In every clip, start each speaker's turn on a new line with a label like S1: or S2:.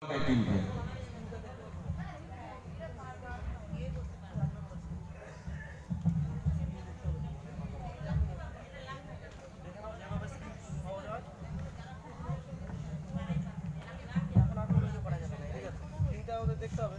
S1: টিমকে
S2: দেখতে হবে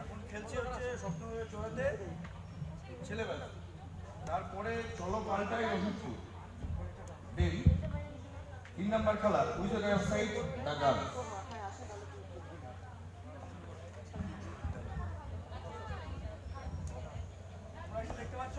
S2: এখন খেলছি হচ্ছে স্বপ্নভেবে চড়াতে ছেলেবেলা, তারপরে চলো পাল্টাই অভিজ্ঞ দেরি 3 নাম্বার খেলা with the side the girls. দেখতে পাচ্ছ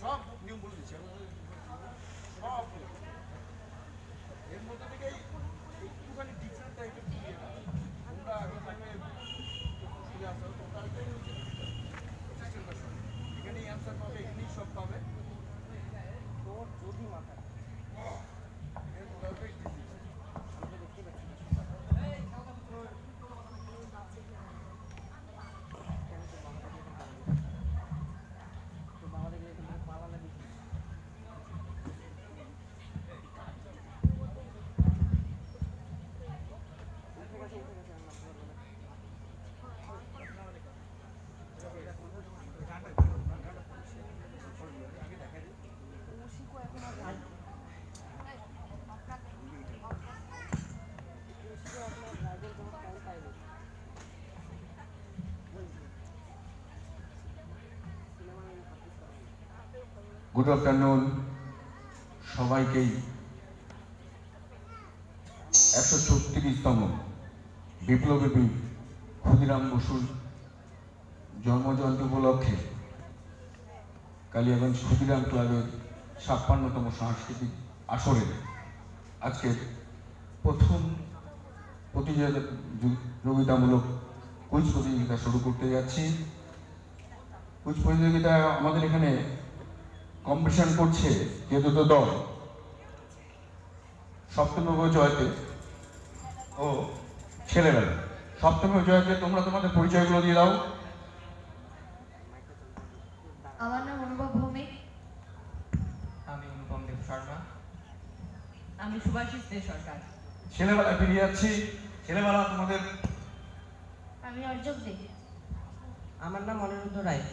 S2: সব নিয়ম বলে দিচ্ছে, সব এর মধ্যে থেকে একটুখানি ডিফারেন্ট টাইপের তোমরা আগের টাইমে সুবিধা আসতে হবে, তোমরা এখানেই অ্যান্সার পাবে, এখানেই সব পাবে। তোর যদি মাথা
S1: গুড আফটারনুন সবাইকেই 136তম বিপ্লবী বীর ক্ষুদিরাম বসুর জন্মজয়ন্তী উপলক্ষে কালিয়াগঞ্জ ক্ষুদিরাম ক্লাবের 56তম সাংস্কৃতিক আসরে আজকের প্রথম প্রতিযোগিতামূলক কুইজ প্রতিযোগিতা শুরু করতে যাচ্ছি। কুইজ প্রতিযোগিতা আমাদের এখানে কম্পিটিশন করছে যে দুটো দল, সপ্তম জয়তে ও ছেলেবেলা। সপ্তম জয়তে তোমরা তোমাদের পরিচয়গুলো দিয়ে দাও।
S3: আমার নাম অনুভব ভৌমিক।
S4: আমি অনুপম দেব শর্মা।
S3: আমি সুভাষিস দে সরকার।
S1: ছেলেবেলায় ফিরে যাচ্ছি। ছেলেবেলা তোমাদের।
S3: আমি অর্জক দে।
S4: আমার নাম অনিরুদ্ধ রায়।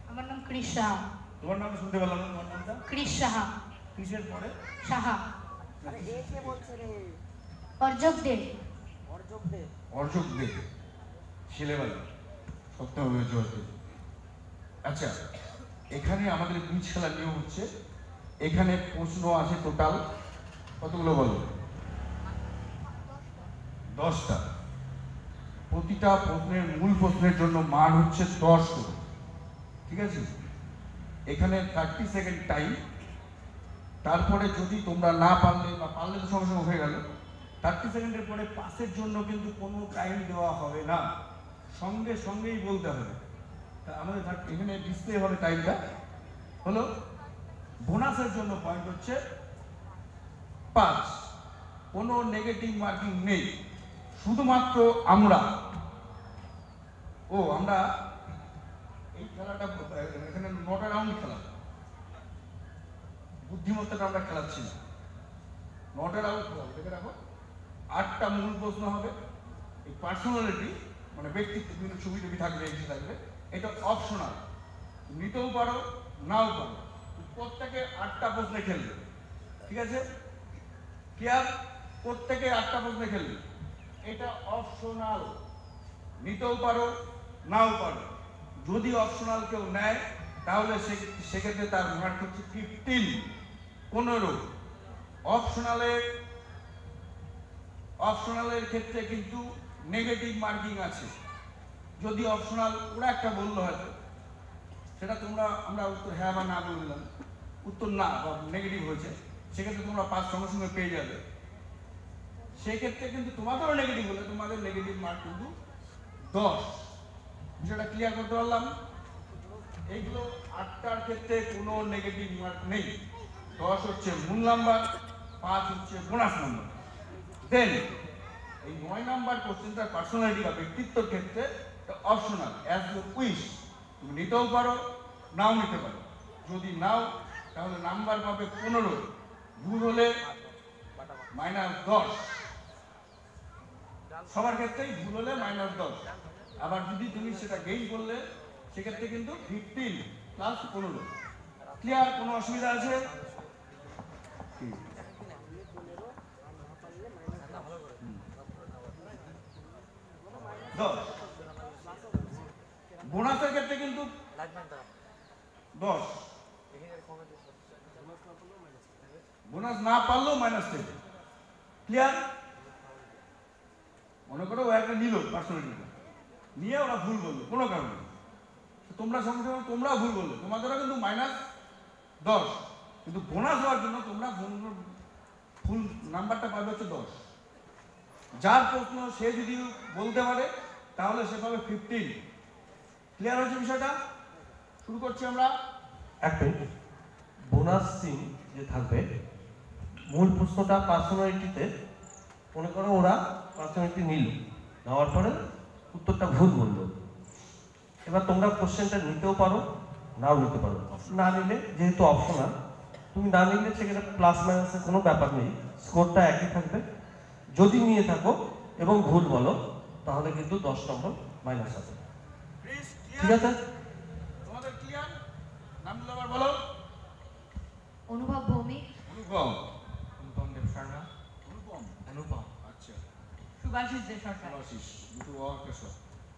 S3: আমার নাম কৃষ সাহা।
S1: তোমার নাম শুনতে পেলাম না, তোমার নামটা?
S3: কৃষ সাহা।
S1: কিসের পরে?
S3: সাহা।
S4: আরে এ কে বলছে রে?
S3: অর্জক দে।
S4: অর্জক দে।
S1: অর্জক দে। ছেলেবেলা সপ্তম জয়তে। আচ্ছা, এখানে আমাদের কুইজ খেলার নিয়ম হচ্ছে, এখানে প্রশ্ন আছে টোটাল কতগুলো বলো? 10টা। প্রতিটা প্রশ্নের মূল প্রশ্নের জন্য মান হচ্ছে 10 করে, ঠিক আছে? এখানে 30 সেকেন্ড টাইম। তারপরে যদি তোমরা না পারলে বা পারলে তো সঙ্গে সঙ্গে হয়ে গেল, 30 সেকেন্ডের পরে পাসের জন্য কিন্তু কোনো টাইম দেওয়া হবে না, সঙ্গে সঙ্গেই বলতে হবে। তা আমাদের এখানে ডিসপ্লে হবে টাইমটা। হলো বোনাসের জন্য পয়েন্ট হচ্ছে 5। কোনো নেগেটিভ মার্কিং নেই, শুধুমাত্র আমরা এই খেলাটা এখানে 9টা রাউন্ড খেলা, বুদ্ধিমত্তাটা আমরা খেলাচ্ছি না। 9টা রাউন্ড খেলা, দেখে রাখো। 8টা মূল প্রশ্ন হবে। এই পার্সোনালিটি মানে ব্যক্তিত্ব, বিভিন্ন ছবি টবি থাকবে, এসে থাকবে। এটা অপশনাল, নিতেও পারো নাও পারো। প্রত্যেকে 8টা প্রশ্নে খেলবে, ঠিক আছে? ক্লিয়ার? প্রত্যেকে 8টা প্রশ্নে খেলবে। এটা অপশনাল, নিতেও পারো নাও পারো। যদি অপশনাল কেউ নেয় তাহলে সেক্ষেত্রে তার মার্ক হচ্ছে 15, 15। অপশনালের ক্ষেত্রে কিন্তু নেগেটিভ মার্কিং আছে। যদি অপশনাল ওরা একটা বললো হয়তো, সেটা আমরা উত্তর হ্যাঁ বা না বলে দিলাম, উত্তর না বা নেগেটিভ হয়েছে, সেক্ষেত্রে তোমরা 5 সঙ্গে সঙ্গে পেয়ে যাবে। সেক্ষেত্রে কিন্তু তোমাদেরও নেগেটিভ হলে তোমাদের নেগেটিভ মার্ক কিন্তু 10। বিষয়টা ক্লিয়ার করতে পারলাম? এইগুলো 8টার ক্ষেত্রে কোনো নেগেটিভ মার্ক নেই। 10 হচ্ছে মূল নাম্বার, 5 হচ্ছে বোনাস নাম্বার। দেন এই 9 নাম্বার কোশ্চেনটা পার্সোনালিটি বা ব্যক্তিত্বের ক্ষেত্রে অপশনাল, অ্যাজ ইউ উইশ। তুমি নিতেও পারো, নাও নিতে পারো। যদি নাও তাহলে নাম্বার পাবে 15, ভুল হলে -10। সবার ক্ষেত্রেই ভুল হলে -10। আবার যদি তুমি সেটা গেইন করলে সেক্ষেত্রে কিন্তু 15 + 15। ক্লিয়ার? কোনো অসুবিধা আছে? বোনাসের ক্ষেত্রে কিন্তু 10, বোনাস না পারলেও -10। ক্লিয়ার? মনে করো ও একটা নিল পার্সোনালিটি, নিয়ে ওরা ভুল বললো কোনো কারণে, তোমরা সঙ্গে সঙ্গে তোমরাও ভুল বললে, তোমাদেরও কিন্তু -10। কিন্তু বোনাস হওয়ার জন্য তোমরা ফুল নাম্বারটা পাবে হচ্ছে 10। যার প্রশ্ন সে যদি বলতে পারে তাহলে সে পাবে 15। ক্লিয়ার হচ্ছে বিষয়টা? শুরু করছি আমরা।
S5: একটা বোনাস সিন যে থাকবে, মূল প্রশ্নটা পার্সোনালিটিতে, মনে করো ওরা পার্সোনালিটি নিল, নেওয়ার পরে উত্তরটা ভুল বললো। এবার তোমরা কোশ্চেনটা নিতেও পারো, নাও নিতে পারো। না নিলে যেহেতু অপশনাল, তুমি না নিলে সেখানে প্লাস মাইনাসের কোনো ব্যাপার নেই, স্কোরটা একই থাকবে। যদি নিয়ে থাকো এবং ভুল বলো তাহলে কিন্তু 10 নম্বর মাইনাস হবে। ঠিক আছে?
S1: তোমাদের ক্লিয়ার? নামগুলো আবার বলো।
S3: অনুভব ভৌমিক,
S1: অনুপম।
S4: অনুপম দেব শর্মা। অনুপম।
S1: আচ্ছা,
S3: সুভাষিস দে সরকার।
S1: দেবাশিস, দুটো অকেশর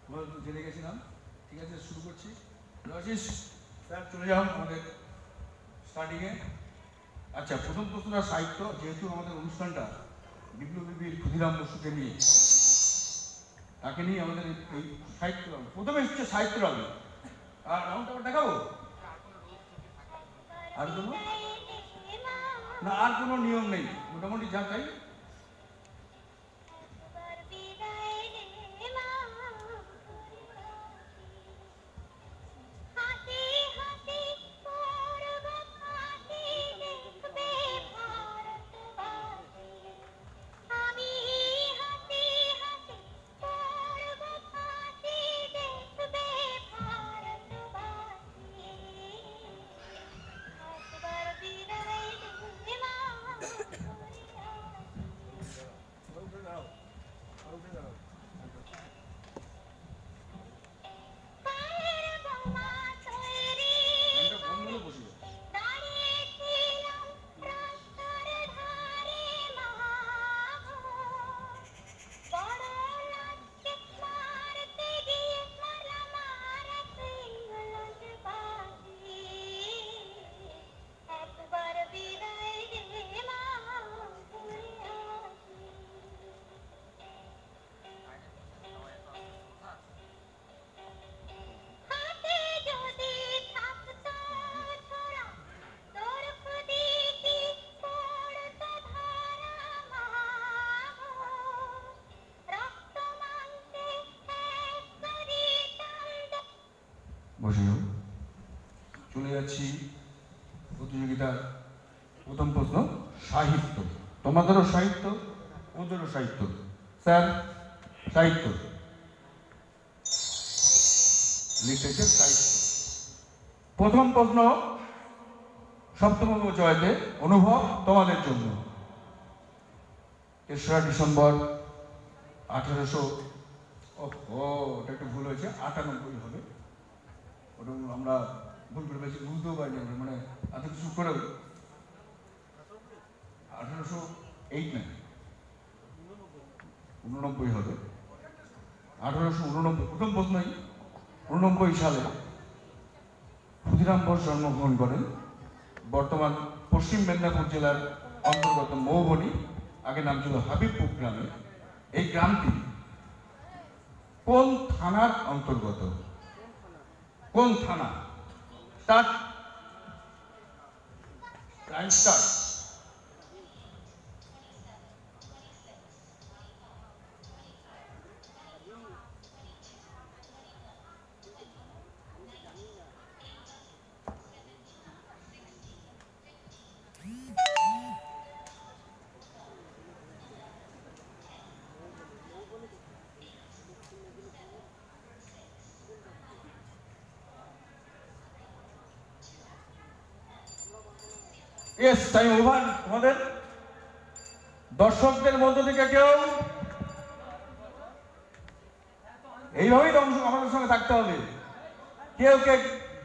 S1: আমরা তো জেনে গেছিলাম। ঠিক আছে, শুরু করছি। দেবাশিস স্যার চলে যাও আমাদের স্টার্টিংয়ে। আচ্ছা, প্রথম প্রশ্নটা সাহিত্য, যেহেতু আমাদের অনুষ্ঠানটা বিপ্লবীর ক্ষুদিরাম বসুকে নিয়ে, তাকে নিয়ে আমাদের এই সাহিত্য প্রথমে হচ্ছে সাহিত্য রাউন্ড। আর রাউন্ডটা আবার দেখাবো? আর কোনো না, আর কোনো নিয়ম নেই, মোটামুটি যা তাই। বসে যাও। চলে যাচ্ছি প্রতিযোগিতার প্রথম প্রশ্ন, সাহিত্য। তোমাদেরও সাহিত্য, ওদেরও সাহিত্য। স্যার, সাহিত্য লিখেছে সাহিত্য। প্রথম প্রশ্ন, সপ্তম জয়তে অনুভব তোমাদের জন্য। 3রা ডিসেম্বর 1800, ওটা একটু ভুল হয়েছে, 98 হবে। ওটা আমরা ভুল করে পেয়েছি, বুঝতেও পারিনি আমরা, মানে এত কিছু করেও 1808 না, 89 হবে। 1889 প্রথম প্রশ্নই 89 সালে ক্ষুদিরাম বোস জন্মগ্রহণ করেন বর্তমান পশ্চিম মেদিনীপুর জেলার অন্তর্গত মৌবনী, আগে নাম ছিল হাবিবপুর গ্রামে। এই গ্রামটি কোন থানার অন্তর্গত? কোন থানা? Start. Time start. Yes, time over. তোমাদের দর্শকদের মধ্য থেকে কেউ এইভাবেই আমাদের সঙ্গে থাকতে হবে। কেউ কে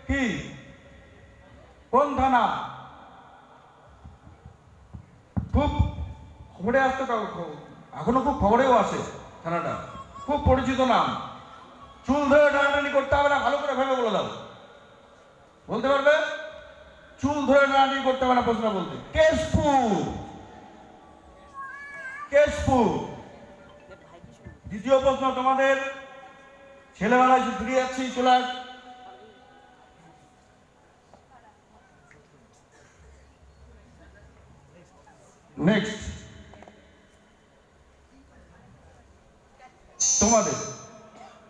S1: কি কোন থানা? খুব খবরে আসতো, এখনো খুব খবরেও আসে থানাটা, খুব পরিচিত নাম। চুল ধরে টানাটানি করতে হবে না, ভালো করে ভেবে বলে দাও। বলতে পারবে? চুল ধরে টানাটানি করতে হবে না প্রশ্ন বলতে। কেশপুর। কেশপুর। দ্বিতীয় প্রশ্ন তোমাদের, ছেলেবেলায় ফিরে যাচ্ছি, চলে নেক্সট তোমাদের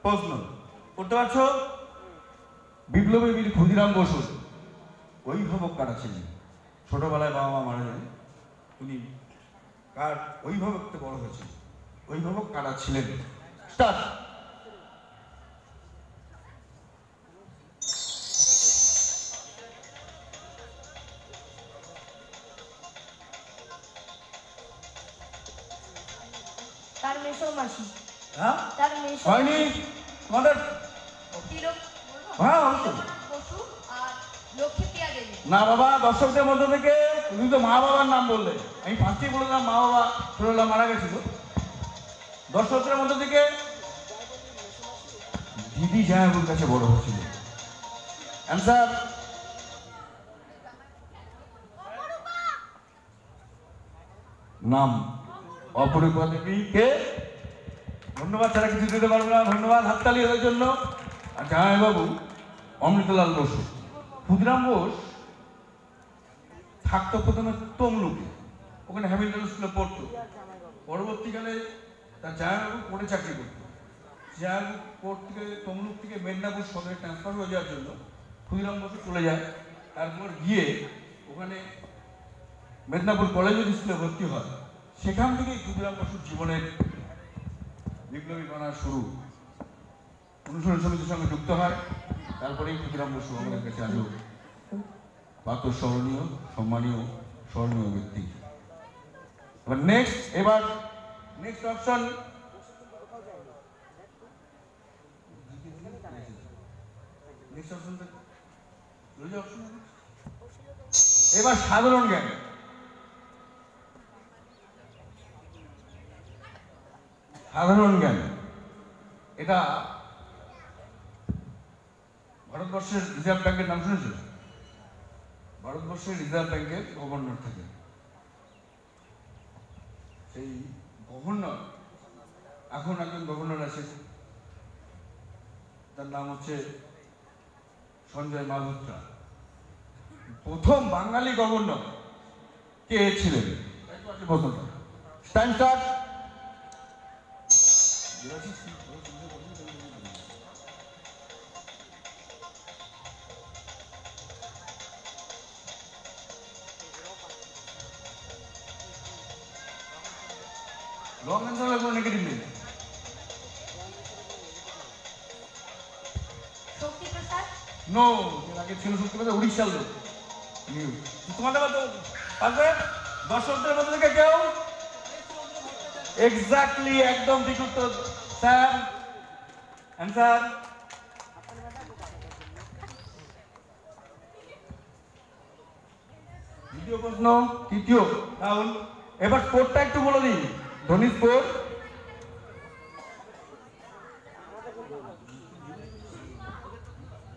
S1: প্রশ্ন করতে পারছো? বিপ্লবী বীর ক্ষুদিরাম বসুর অভিভাবক কারা ছিলেন? ছোটবেলায় বাবা মা মারা যায়, উনি কার অভিভাবকতে বড় হয়েছে? অভিভাবক কারা ছিলেন? স্টার্ট।
S3: তার মেসো মাসি।
S1: হ্যাঁ,
S3: তার মেসো
S1: হয়নি তোমাদের?
S3: তিলক
S1: হ্যাঁ, হতো।
S3: বসু আর লক্ষ্মীপ্রিয়া দেবী।
S1: না বাবা, দর্শকদের মধ্য থেকে তুমি তো মা বাবার নাম বললে, আমি ফার্স্টেই বললাম মা বাবা ছোটবেলা মারা গেছিল। দর্শকদের মধ্য থেকে দিদি জামাইবাবুর কাছে বড় হয়েছিল। অ্যান্সার নাম অপরূপা দেবী। কে? ধন্যবাদ, ছাড়া কিছু দিতে পারবো না। ধন্যবাদ, হাততালি ওদের জন্য। আর জামাইবাবু অমৃতলাল বসু। ক্ষুদিরাম বোস থাকতো প্রথমে তমলুকে, ওখানে হ্যামিল্টন স্কুলে পড়তো। পরবর্তীকালে তার জামাইবাবু কোর্টে চাকরি করতো। জামাইবাবু কোর্ট থেকে তমলুক থেকে মেদিনীপুর সদরে ট্রান্সফার হয়ে যাওয়ার জন্য ক্ষুদিরাম বসু চলে যায়। তারপর গিয়ে ওখানে মেদিনীপুর কলেজ স্কুলে ভর্তি হয়। সেখান থেকেই ক্ষুদিরাম বসুর জীবনের বিপ্লবী বানার শুরু। অনুসরণ সমিতির সঙ্গে যুক্ত হয়। তারপরেই ক্ষুদিরাম বসু আমাদের কাছে আজও পাত্র স্মরণীয়, সম্মানীয়, স্মরণীয় ব্যক্তি। এবার নেক্সট অপশন। এবার সাধারণ জ্ঞান। সাধারণ জ্ঞান এটা ভারতবর্ষের রিজার্ভ ব্যাংকের নাম শুনেছ? ভারতবর্ষের রিজার্ভ ব্যাংকের গভর্নর থাকে। সেই গভর্নর, এখন একজন গভর্নর আছে, তার নাম হচ্ছে সঞ্জয় মালহোত্রা। প্রথম বাঙালি গভর্নর কে ছিলেন? প্রথমটা। Time start. লং অ্যান্সার লাগবে, নেগেটিভ নেই।
S3: শক্তি প্রসাদ।
S1: নো, এর আগে ছিল শক্তি প্রসাদ, উড়িষ্যার লোক। তোমাদের মতো পারবে? দর্শকদের মধ্যে থেকে কেউ? এক্স্যাক্টলি, একদম ঠিক উত্তর স্যার। অ্যান্সার দ্বিতীয় প্রশ্ন, তৃতীয় রাহুল। এবার স্কোরটা একটু বলে দিই। ধোনি স্কোর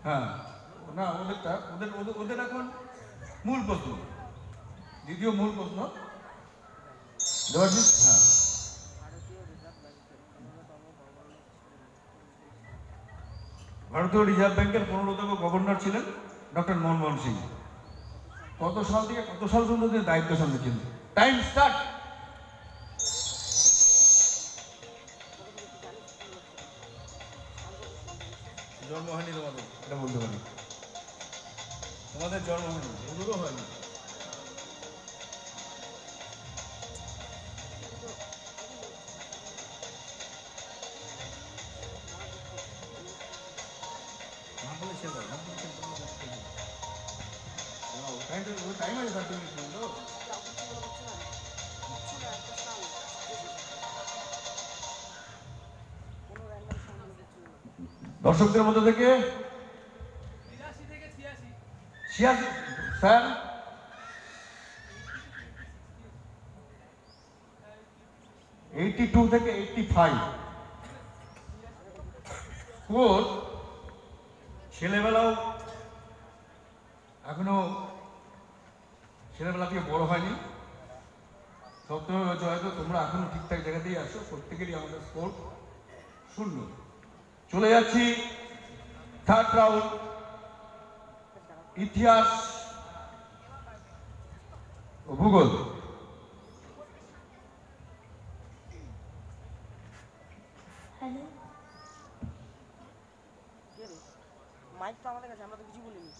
S1: হ্যাঁ, না ওদেরটা
S2: ওদের এখন মূল প্রশ্ন, দ্বিতীয় মূল প্রশ্ন দেবাশিস। হ্যাঁ, ভারতীয় রিজার্ভ ব্যাংকের 15তম গভর্নর ছিলেন ডক্টর মনমোহন সিং। কত সাল থেকে কত সাল পর্যন্ত তিনি দায়িত্ব সামলেছিলেন? Time start. জন্ম হয়নি তোমাদের, এটা বলতে পারি, তোমাদের জন্ম হয়নি, ওদেরও হয়নি। টাইম আছে 30 মিনিট পর্যন্ত। দর্শকদের মধ্যে থেকে 86 স্যার, 82 থেকে 85 স্কোর। ছেলেবেলাও এখনো ছেলেবেলা থেকে বড় হয়নি, সপ্তমে হয়তো তোমরা এখনো ঠিকঠাক জায়গাতেই আছো, প্রত্যেকেরই আমাদের স্কোর 0। চলে যাচ্ছি থার্ড রাউন্ড, ইতিহাস ও ভূগোল।
S3: হ্যালো,
S6: মাইক তো আমাদের কাছে, আমরা তো কিছু বলিনি।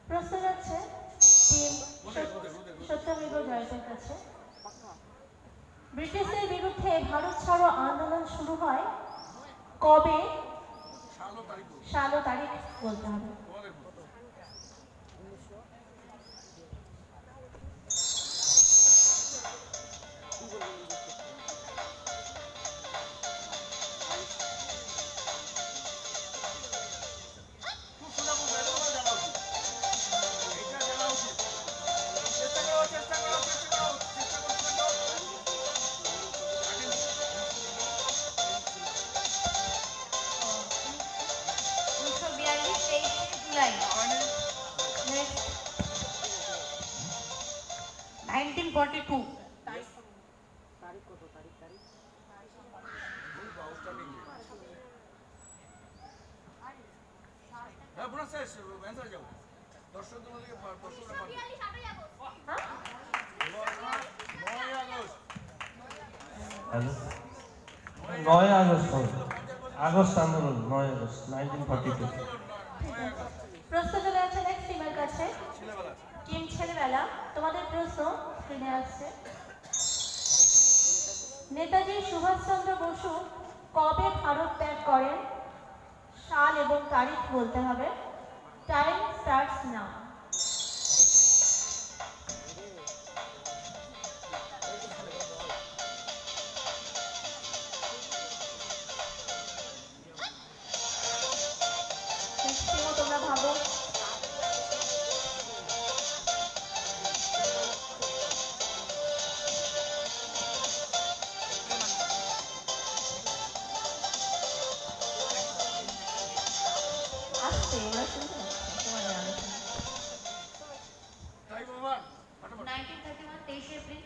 S3: প্রশ্ন যাচ্ছে টিম সত্যমেব জয়তের কাছে। ব্রিটিশদের বিরুদ্ধে ভারত ছাড়ো আন্দোলন শুরু হয় কবে? সাল ও তারিখ বলতে হবে। Next. 1942.
S6: তারিখ কত? তারিখ
S2: হ্যাঁ, পুরো শেষ, অ্যান্সার যাও। দর্শকদের মধ্যে প্রশ্নটা পাবে। 9 আগস্ট।
S5: হ্যালো, 9 আগস্ট হবে। আগস্ট আন্দোলন 9 আগস্ট 1942।
S3: প্রশ্ন চলে যাচ্ছে নেক্সট টিমের কাছে।
S2: ছেলেবেলা
S3: টিম ছেলেবেলা, তোমাদের প্রশ্ন স্ক্রিনে আসছে। নেতাজি সুভাষচন্দ্র বসু কবে ভারত ত্যাগ করেন? সাল এবং তারিখ বলতে হবে। টাইম স্টার্টস নাও। তোমরা ভাবো। আসছে, এবার শুনতে পাচ্ছি, তোমাদের আলোচনা।
S2: Time over.
S3: 1931, 23 এপ্রিল।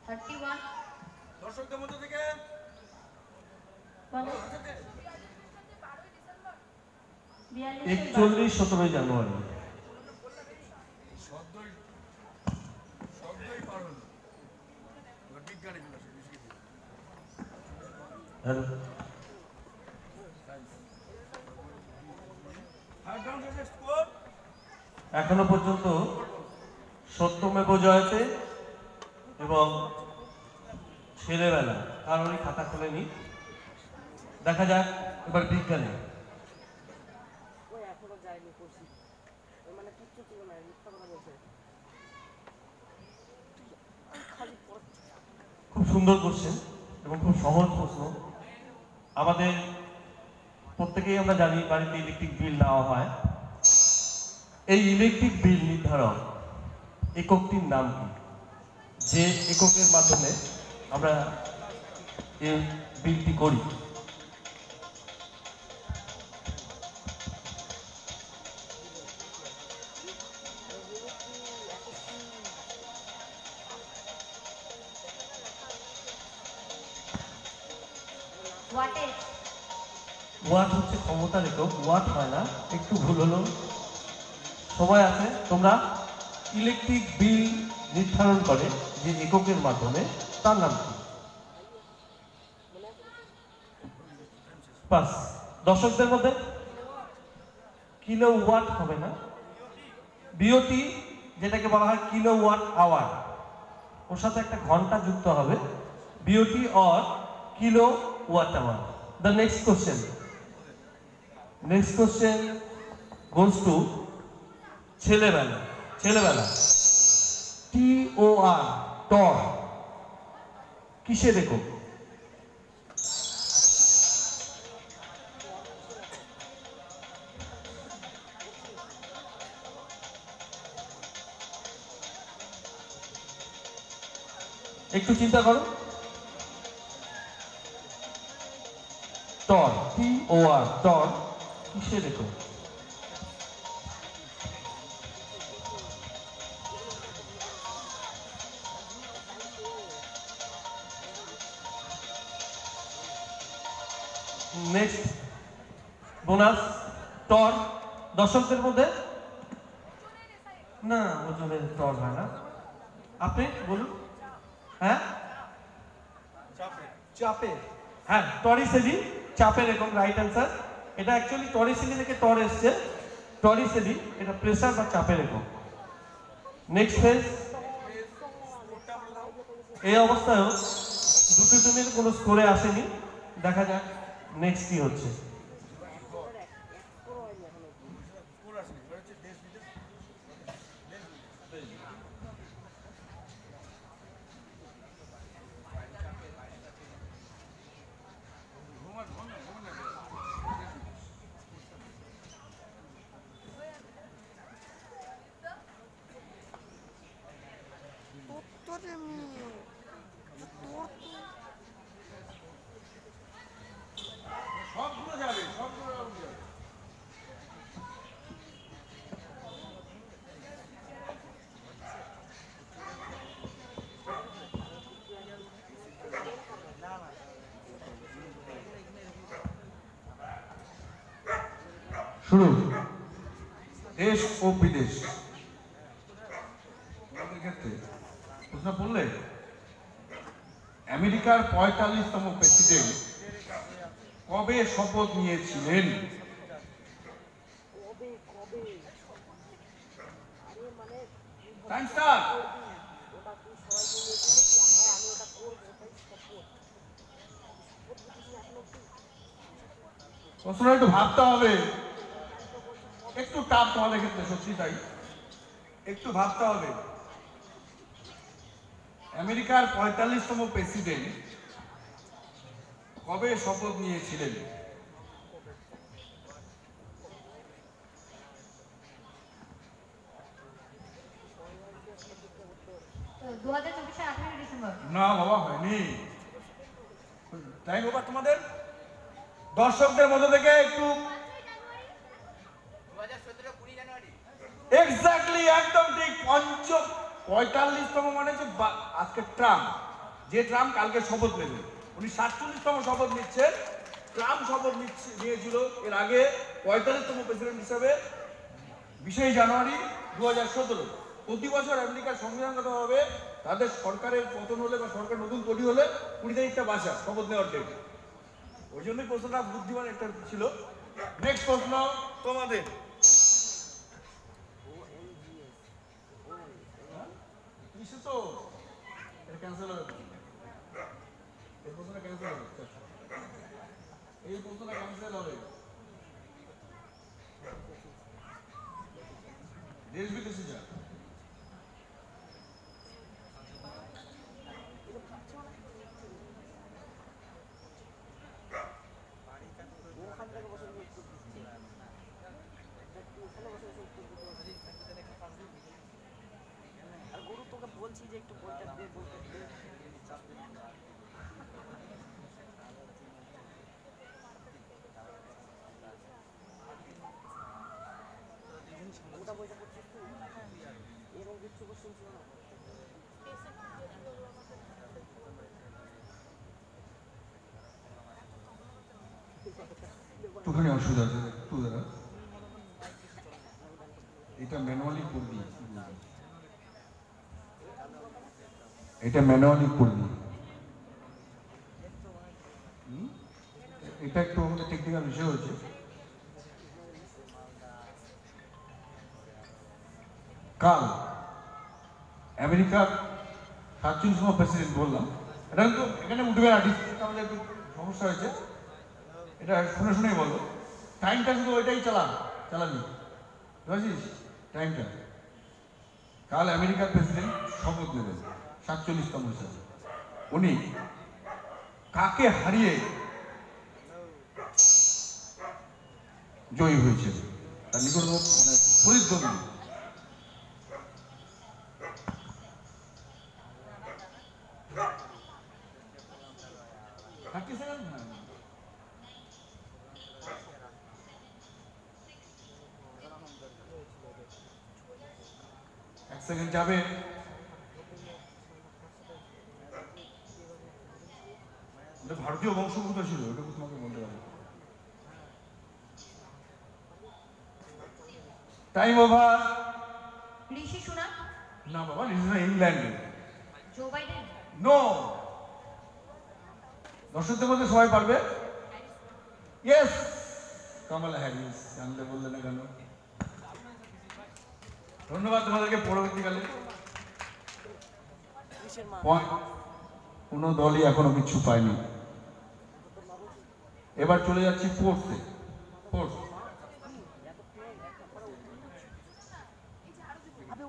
S3: 31,
S2: দর্শকদের মধ্যে থেকে
S3: বলো। 42
S5: 41 17 জানুয়ারি।
S2: শব্দই পার হলো। এবার বিজ্ঞানী চলে আসে,
S5: হ্যালো,
S2: থার্ড রাউন্ড শেষে স্কোর
S5: এখনো পর্যন্ত সত্যমেব জয়তে এবং ছেলেবেলা কারোরই খাতা খোলেনি। দেখা যাক এবার বিজ্ঞানী।
S6: ওই এখনো যায়নি, করছি। ওই মানে কিচ্ছু ছিল না, মিথ্যা কথা বলছে।
S5: খুব সুন্দর কোশ্চেন এবং খুব সহজ প্রশ্ন। আমাদের প্রত্যেকেই আমরা জানি বাড়িতে ইলেকট্রিক বিল নেওয়া হয়। এই ইলেকট্রিক বিল নির্ধারক এককটির নাম কি? যে এককের মাধ্যমে আমরা এই বিলটি করি।
S3: ওয়াটেজ।
S5: ওয়াট হচ্ছে ক্ষমতার একক, ওয়াট হয় না, একটু ভুল হলো। সময় আছে, তোমরা ইলেকট্রিক বিল নির্ধারণ করে যে এককের মাধ্যমে তার নাম কি? পাস। দর্শকদের মধ্যে কিলো ওয়াট হবে না, বিওটি যেটাকে বলা হয় কিলো ওয়াট আওয়ার, ওর সাথে একটা ঘন্টা যুক্ত হবে, BOT or kilowatt hour. The next question, next question goes to ছেলেবেলা। ছেলেবেলা TOR টর কিসের একক? একটু চিন্তা করো। টর, TOR টর কিসের একক? Next bonus torr. দর্শকদের মধ্যে না, ওজনের টর হয় না। আপনি বলুন। হ্যাঁ, চাপের। হ্যাঁ, টরিসেলি চাপের একক, রাইট অ্যান্সার। এটা অ্যাকচুয়ালি টরিসেলি থেকে টর এসছে। টরিসেলি এটা প্রেসার বা চাপের একক। নেক্সট ফেজ, এই অবস্থায়ও দুটো টিমের কোনো স্কোরে আসেনি। দেখা যাক নেক্সট কি হচ্ছে।
S2: সবগুলো যাবে, সবগুলো যাবে।
S1: শুরু। দেশ ও বিদেশ ক্ষেত্রে প্রশ্ন পড়লে আমেরিকার ৪৫তম প্রেসিডেন্ট কবে শপথ নিয়েছিলেন? Time start. প্রশ্নটা একটু ভাবতে হবে, একটু টাফ তোমাদের ক্ষেত্রে, সত্যি তাই, একটু ভাবতে হবে। আমেরিকার ৪৫তম প্রেসিডেন্ট কবে শপথ নিয়েছিলেন?
S3: তো 2024 18 ডিসেম্বর।
S1: না বাবা, হয়নি।
S2: টাইম ওভার তোমাদের। দর্শকদের মধ্যে থেকে একটু এক্স্যাক্টলি, একদম ঠিক। 45তম মানে হচ্ছে আজকে ট্রাম্প, যে ট্রাম্প কালকে শপথ নেবেন, উনি 47তম শপথ নিচ্ছেন। ট্রাম্প শপথ নিয়েছিল এর আগে 45তম প্রেসিডেন্ট হিসাবে 20 জানুয়ারি 2017। প্রতি বছর আমেরিকার সংবিধানগতভাবে তাদের সরকারের পতন হলে বা সরকার নতুন তৈরি হলে 20 তারিখটা বাঁচা শপথ নেওয়ার ডেট। ওই জন্যই প্রশ্নটা বুদ্ধিমান একটা ছিল। নেক্সট প্রশ্ন তোমাদের। তো এটা ক্যান্সেল হবে, এই প্রশ্নটা ক্যান্সেল হবে, এই প্রশ্নটা ক্যান্সেল হবে। দেশ বিদেশে যা
S6: বলছি যে একটু বইটা দিয়ে বলতে ওটা বইটা পড়ছিস তুই? এরকম কিছু কোশ্চেন ছিল না।
S1: একটুখানি অসুবিধা আছে, একটু দাঁড়া, এটা ম্যানুয়ালি করে দিয়েছি, এটা ম্যানুয়ালি করে দিই, এটা একটু আমাদের টেকনিক্যাল বিষয় হচ্ছে। কাল আমেরিকার 47তম প্রেসিডেন্ট বললাম, এটা কিন্তু এখানে উঠবে না, ডিসপ্লেটা আমাদের একটু সমস্যা হয়েছে, এটা শুনে শুনেই বলো। টাইমটা শুধু ওইটাই চালাবি, বুঝেছিস টাইমটা। কাল আমেরিকার প্রেসিডেন্ট শপথ নেবেন 47তম হিসাবে। উনি কাকে হারিয়ে জয়ী হয়েছিল, তার নিকট মানে প্রতিদ্বন্দ্বী। এক সেকেন্ড যাবে। ভারতীয় বংশোদ্ভূত ছিল, ওটাকে তোমাকে বলতে পারবো। Time over.
S3: ঋষি সুনাক,
S1: না বাবা, ইংল্যান্ডে।
S3: Joe Biden,
S1: no. দর্শকদের মধ্যে সবাই পারবে? Yes, Kamala Harris. জানতে বললে না কেন? ধন্যবাদ তোমাদেরকে। পরবর্তীকালে কোনো দলই এখনো কিছু পায়নি। এবার চলে যাচ্ছি ফোর্থে। ফোর্থ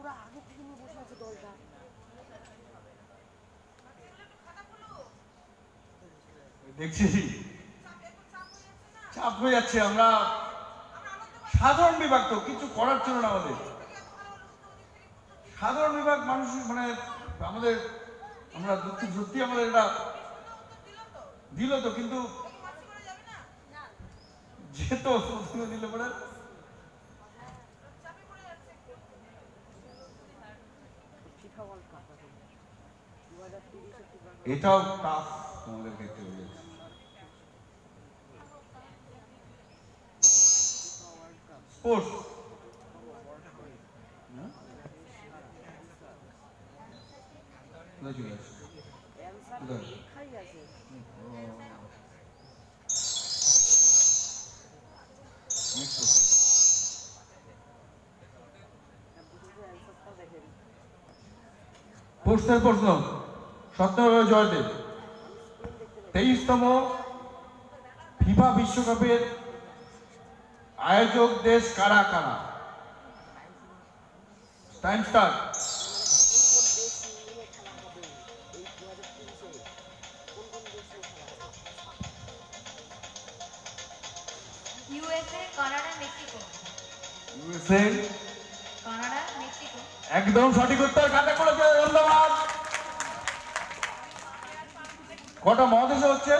S6: ওরা আগে থেকে নিয়ে বসে আছে দলটা।
S1: দেখছি চাপ হয়ে যাচ্ছে। আমরা সাধারণ বিভাগ, তো কিছু করার ছিল না আমাদের। সাধারণ বিভাগ মানুষ মানে আমাদের, আমরা সত্যি আমাদের এটা দিল তো, কিন্তু যেত দিলে পরে এটাও টাফ আমাদের ক্ষেত্রে হয়ে যাচ্ছে। স্পোর্টস চলে আসছে প্রশ্নের প্রশ্ন। সত্যভাবে জয়দেব 23তম ফিফা বিশ্বকাপের আয়োজক দেশ কারা কারা? Time start.
S3: USA, Canada, Mexico.
S1: USA,
S3: Canada, Mexico.
S1: একদম সঠিক উত্তর। কাটা করেছে, ধন্যবাদ। কটা মহাদেশে হচ্ছে?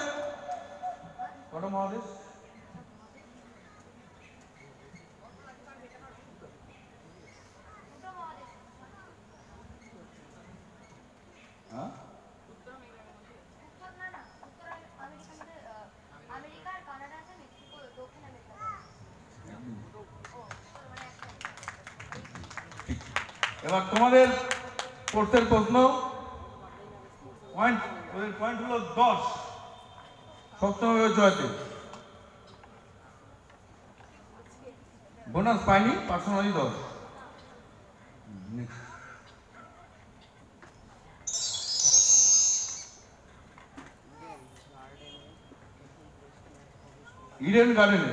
S1: কটা মহাদেশ? এবার তোমাদের কোর্সের প্রশ্ন। পয়েন্ট, ওদের পয়েন্ট হলো 10। সপ্তম জয়তে বোনাস পাইনি, পার্সোনালি 10। ইডেন গার্ডেনে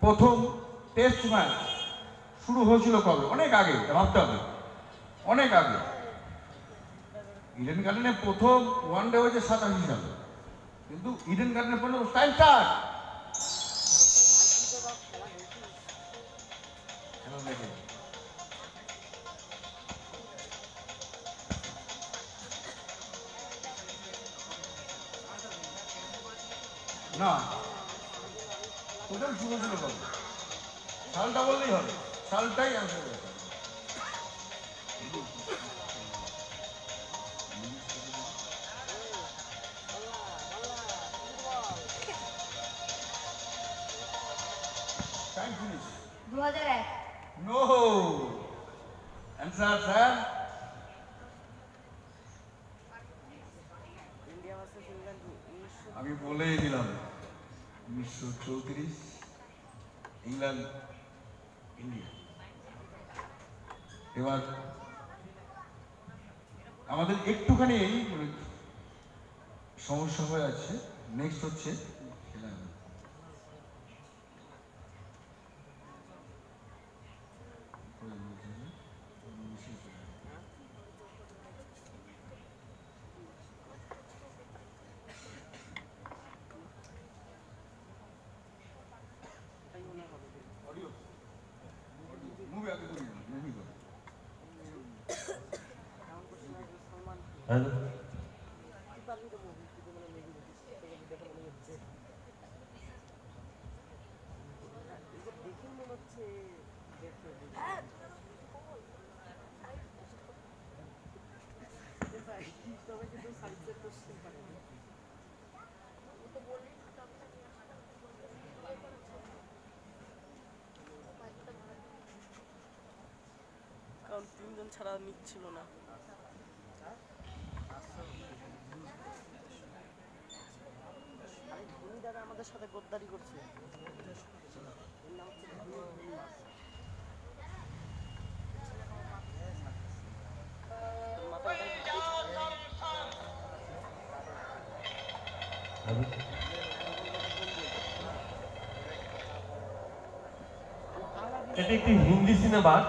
S1: প্রথম টেস্ট ম্যাচ শুরু হয়েছিল কবে? অনেক আগে, ভাবতে হবে, অনেক আগে। ইডেন গার্ডেনে প্রথম ওয়ানডে হয়েছে 87 সালে, কিন্তু ইডেন গার্ডেনে পড়লো টাইম স্টার্ট।
S2: না, প্রথম শুরু ছিল কবে? সালটা বললেই হবে, সালটাই অ্যান্সার হবে। Time finish.
S3: 2001।
S2: No. Answer, sir.
S6: India versus England 1900
S2: আমি বলেই দিলাম 1934 ইংল্যান্ড ইন্ডিয়া। এবার আমাদের একটুখানি এই সমস্যা হয়ে আছে। নেক্সট হচ্ছে মুভি আগে করি না, মুভি করি।
S5: হ্যালো
S6: কারণ 3 জন ছাড়া নিচ্ছিল না। আরে ধোনি দাদা আমাদের সাথে গদ্দারি করছে। এর নাম হচ্ছে ধোনি মাস।
S5: এটা একটি হিন্দি সিনেমার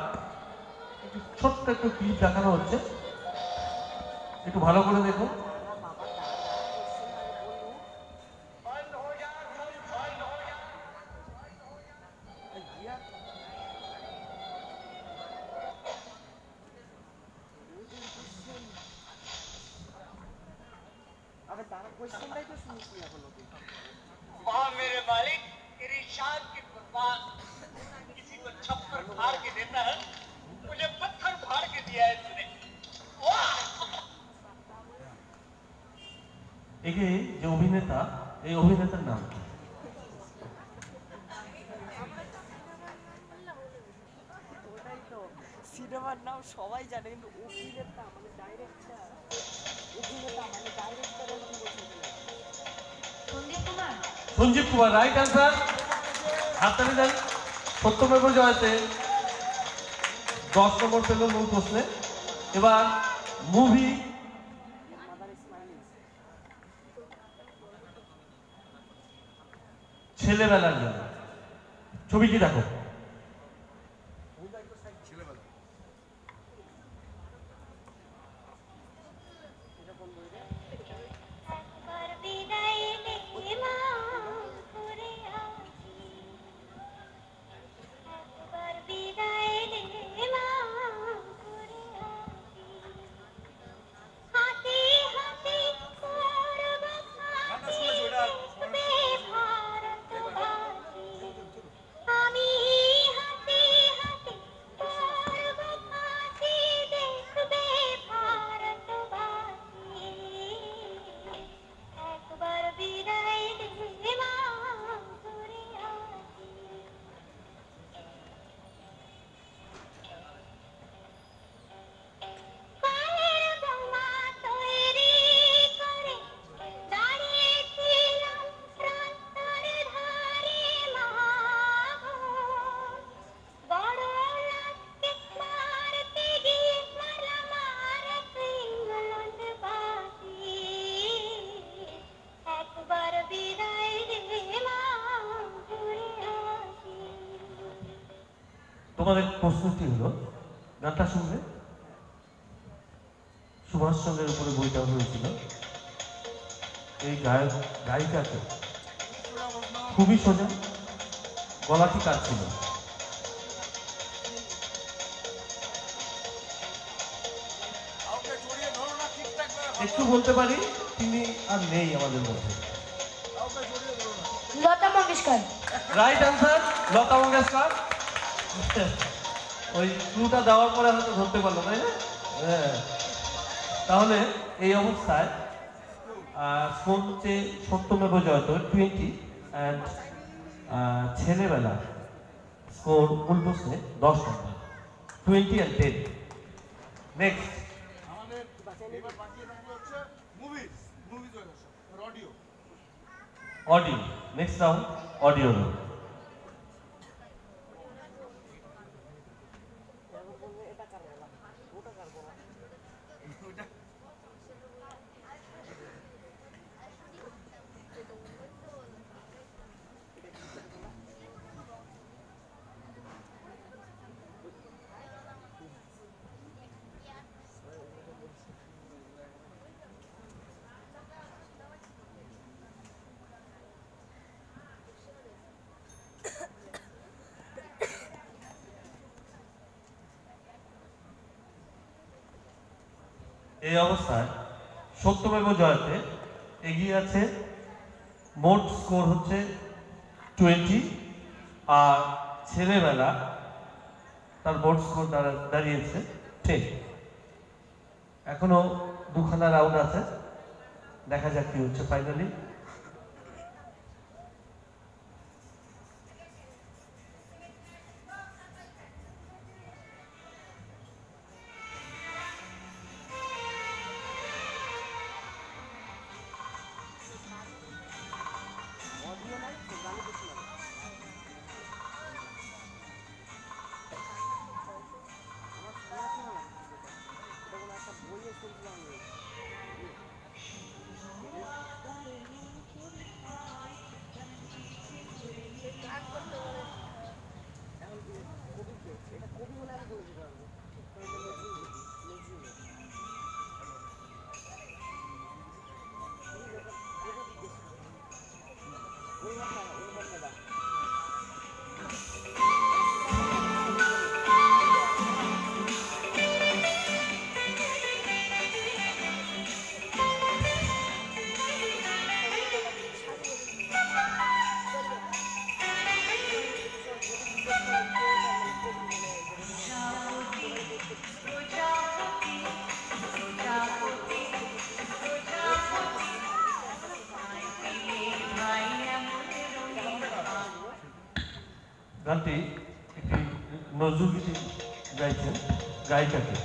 S5: একটি ছোট্ট একটু ক্লিপ দেখানো হচ্ছে, একটু ভালো করে দেখুন।
S6: আরে তারা কোশ্চেনটাই তো শুনিস না এখনো তুই।
S7: वहाँ मेरे मालिक तेरी शान की कुर्बान किसी को छप्पर फाड़ के देता है, मुझे पत्थर फाड़ के दिया है तूने।
S5: একে যে অভিনেতা, এই অভিনেতার নাম কি?
S6: ওটাই তো সিনেমার নাম সবাই জানে, কিন্তু অভিনেতা মানে ডাইরেক্টর, অভিনেতা মানে ডাইরেক্টরের নাম বলতে
S3: সন্দীপ কুমার।
S5: Sanjeev Kumar, right answer. হাততালি দেন। সত্যমেব জয়তে 10 নম্বর পেল মূল প্রশ্নে। এবার মুভি
S6: মাদার স্মাইলিং।
S5: ছেলেবেলার জন্য ছবিটি দেখো।
S2: ছেলেবেলা
S6: এটা কোন বই রে?
S3: একবার বিদায় নে মা ঘুরে আসি, একবার বিদায় নে মা ঘুরে আসি, হাতে হাতে করব ফাঁসি দেখবে ভারতবাসী, আমি হাতে হাতে করব ফাঁসি দেখবে ভারতবাসী, একবার বিদায় দে মা ঘুরে আসি। কালের বোমা তৈরি করে দাঁড়িয়েছিলাম রাস্তার ধারে মা গো, বড় লাগছে মারতে গিয়ে মারলাম আর ইংলণ্ডবাসী, একবার বিদায় দে মা ঘুরে আসি।
S5: তোমাদের প্রশ্নটি হলো, গানটা শুনবে। সুভাষচন্দ্রের উপরে বইটা হয়েছিল। এই গায়িকাকে খুবই সোজা, গলাটি কাটছিল।
S2: কাউকে জড়িয়ে ধরো না, ঠিকঠাক করে
S5: একটু বলতে পারি তিনি আর নেই আমাদের মধ্যে।
S2: কাউকে জড়িয়ে ধরো না।
S3: মঙ্গেশকর।
S5: Right answer Lata Mangeshkar. ওই ক্লুটা দেওয়ার পরে হয়তো ধরতে পারলো, তাই না? হ্যাঁ। তাহলে এই অবস্থায় স্কোর হচ্ছে সত্যমেব জয়ত 20 অ্যান্ড ছেলেবেলা স্কোর মূল প্রশ্নে 10 নম্বর, 20 and 10। নেক্সট
S2: আমাদের এবার বাকি থাকলো হচ্ছে মুভিজ হয়ে গেছে audio.
S5: Audio. Next round audio. এই অবস্থায় সত্যমেব জয়তে এগিয়ে আছে, মোট স্কোর হচ্ছে 20, আর ছেলেবেলা তার মোট স্কোর দাঁড়িয়েছে 10। এখনো দুখানা রাউন্ড আছে, দেখা যাক কি হচ্ছে ফাইনালি। গানটি একটি নজরুল গীতি গাইছেন গায়িকাকে।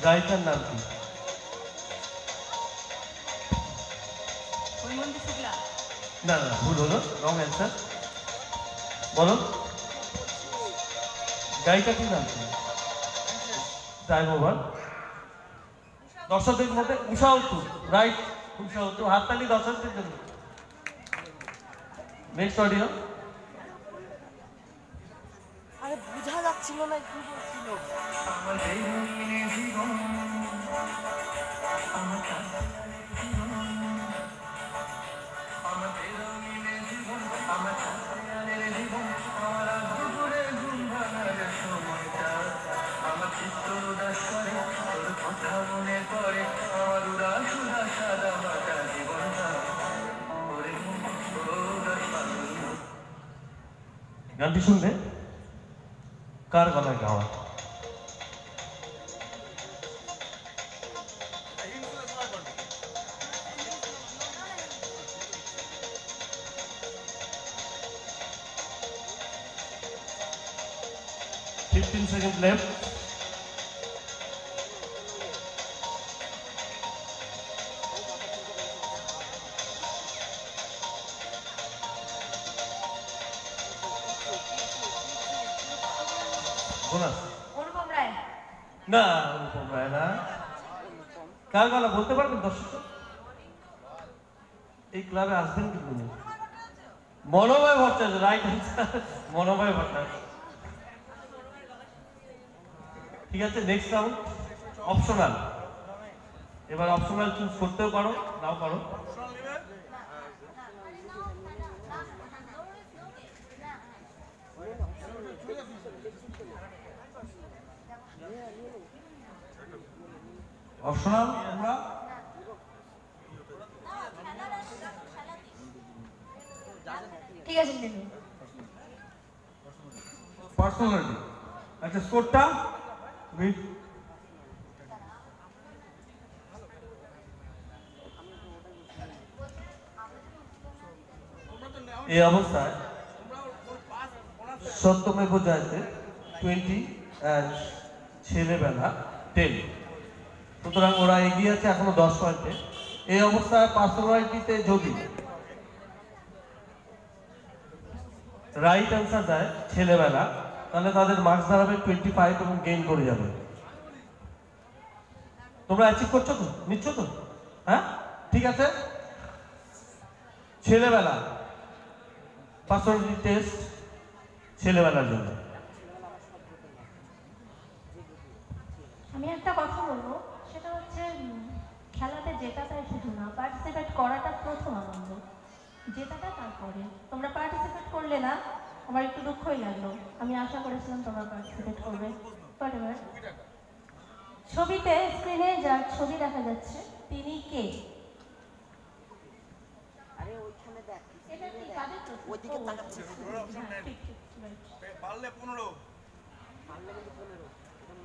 S5: গায়িকার নাম কি? না না, ভুল হলো, রং অ্যান্সার। বলো গায়িকা কি নাম ছিল? Time over. দর্শকদের মধ্যে উষা উত্তু, রাইট। উষা উত্তু, হাততালি দর্শকদের জন্য। Next audio.
S6: আরে বোঝা যাচ্ছিল না কি বলছিল।
S5: গানটি শুনবে কার গলায় গাওয়া? seconds left.
S3: অনুপম রায়।
S5: না, অনুপম রায় না। কার গলা বলতে পারবেন দর্শক? এই ক্লাবে আসবেন কিন্তু মনোময় ভট্টাচার্য, রাইট আনসার মনোময় ভট্টাচার্য। ঠিক আছে, নেক্সট রাউন্ড অপশনাল। এবার অপশনাল চুজ করতেও পারো, নাও পারো।
S2: অপশনাল আমরা
S3: ঠিক আছে দেখুন
S2: পার্সোনালিটি। আচ্ছা স্কোরটা
S5: এই অবস্থায় সত্যমেব জয়তে 20 অ্যান্ড ছেলেবেলা 10। সুতরাং ওরা এগিয়ে আছে এখনো 10 পয়েন্টে। এই অবস্থায় পার্সোনালিটিতে যদি রাইট অ্যান্সার দেয় ছেলেবেলা, তাহলে তাদের মার্কস দাঁড়াবে 25 এবং গেইন করে যাবে। তোমরা অ্যাচিভ করছো তো, নিচ্ছ তো? হ্যাঁ ঠিক আছে। ছেলেবেলা পার্সোনালিটি টেস্ট ছেলেবেলার জন্য।
S3: আমি একটা কথা বলবো, সেটা হচ্ছে খেলাতে জেতাটাই শুধু না, পার্টিসিপেট করাটা প্রথম আনন্দ, জেতাটা তারপরে। তোমরা পার্টিসিপেট করলে না, আমার একটু দুঃখই লাগলো। আমি আশা করেছিলাম তোমরা পার্টিসিপেট করবে। Whatever. ছবিতে স্ক্রিনে যার ছবি দেখা যাচ্ছে তিনি কে?
S6: আরে ওইখানে দেখ,
S3: এটা কি কাদের প্রশ্ন?
S6: ওইদিকে তাকাচ্ছিস।
S3: হ্যাঁ, ঠিক ঠিক right.
S2: পারলে 15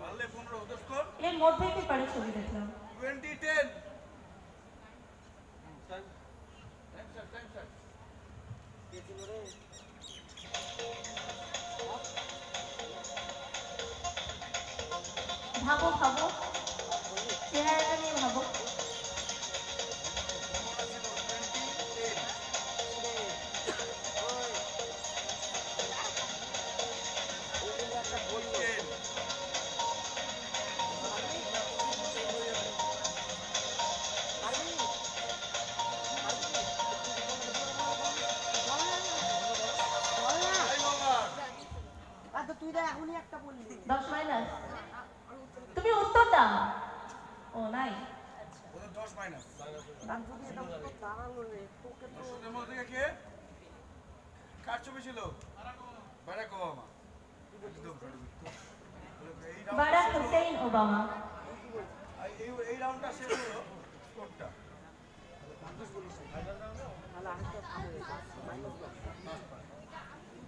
S2: পারলে 15 তো স্কোর
S3: এর মধ্যে কি পারে ছবি দেখলাম
S2: 2010।
S3: ভাবো ভাবো, চেহারাটা নিয়ে ভাবো।
S6: আচ্ছা তুই দেখ এখনই একটা বললি।
S3: 10 মাইনাস, তুমি উত্তর দাও। ও নাই,
S2: ওদের 10 মাইনাস।
S6: আর যদি এটা উত্তর দাঁড়ালো রে, তোকে তো
S2: ওদের মধ্যে থেকে কে কার ছবি ছিল? Barack Obama. একদম সঠিক।
S3: Barack Hussein Obama.
S2: এই রাউন্ডটা শেষ হলো, স্কোরটা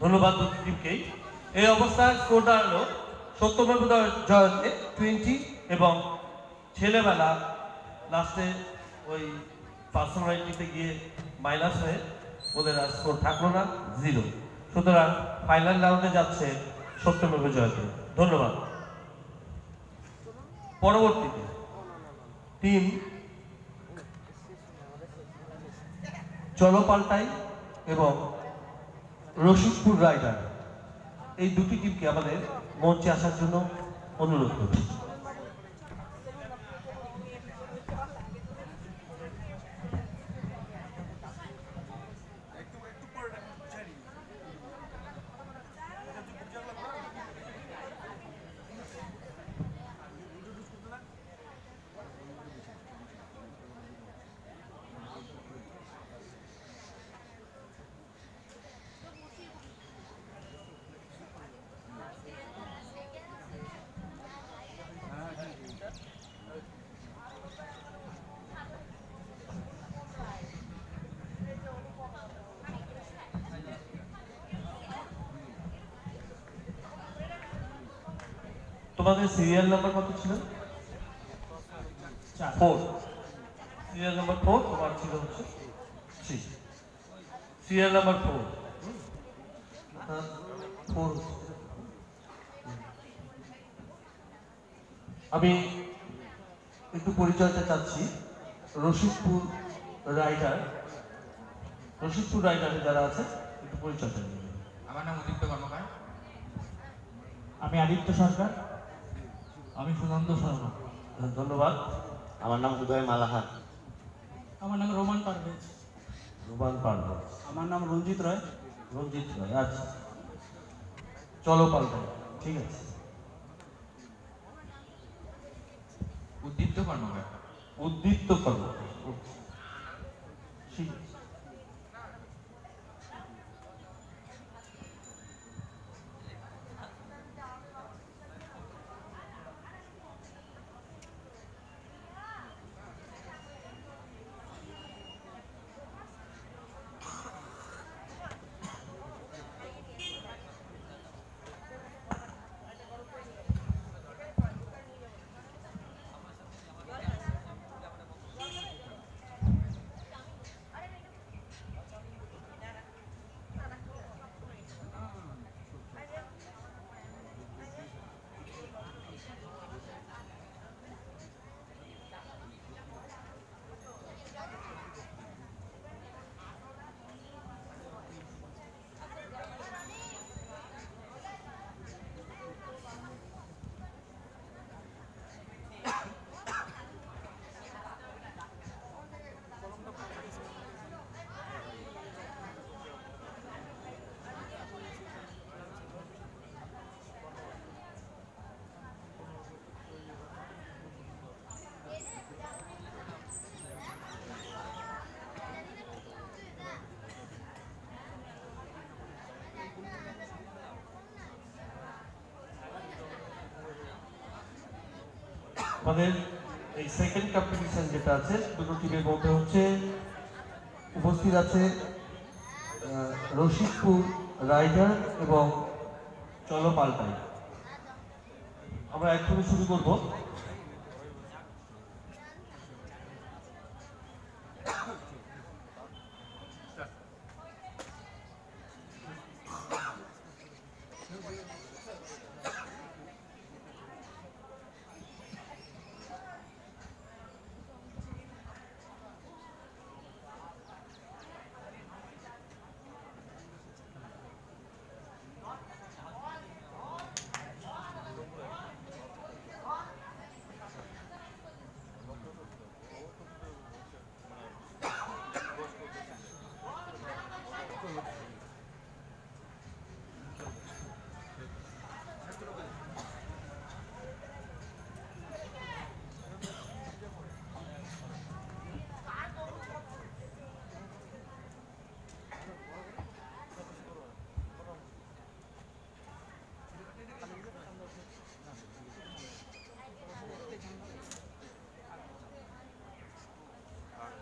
S5: ধন্যবাদ দুটি টিমকেই। এই অবস্থায় স্কোর দাঁড়ালো সত্যমেব জয়তে 20 এবং ছেলেবেলা লাস্টে ওই পার্সোনালিটিতে গিয়ে মাইনাস হয়ে ওদের আর স্কোর থাকলো না, 0। সুতরাং ফাইনাল রাউন্ডে যাচ্ছে সত্যমেব জয়তে। ধন্যবাদ। পরবর্তীতে টিম চলো পাল্টাই এবং রশিদপুর রাইডার, এই দুটি টিমকে আমাদের মঞ্চে আসার জন্য অনুরোধ করছি। তোমাদের সিরিয়াল নাম্বার কত ছিল? 4। সিরিয়াল নাম্বার 4, তোমার ছিল হচ্ছে 3। সিরিয়াল নাম্বার 4 আমি একটু পরিচয়টা চাচ্ছি। রশিদপুর রাইডারে যারা আছে একটু পরিচয়টা নিয়ে।
S4: আমার নাম উদীপ্ত কর্মকার।
S8: আমি আদিত্য সরকার। আমি সুনন্দ শর্মা।
S5: ধন্যবাদ।
S9: আমার নাম উদয় মালাহার।
S8: আমার নাম রোমান পারভেজ।
S5: রোমান পারভেজ।
S8: আমার নাম রঞ্জিত রায়।
S5: রঞ্জিত রায়, আচ্ছা। চলো পাল্টাই, ঠিক আছে।
S4: উদ্দীপ্ত কর্মকার।
S5: উদ্দীপ্ত কর্মকার, ঠিক আছে। আমাদের এই সেকেন্ড কম্পিটিশন যেটা আছে দুটো টিমের মধ্যে হচ্ছে উপস্থিত আছে রশিদপুর রাইডার এবং চলো পাল্টাই। আমরা এক্ষুনি শুরু করব।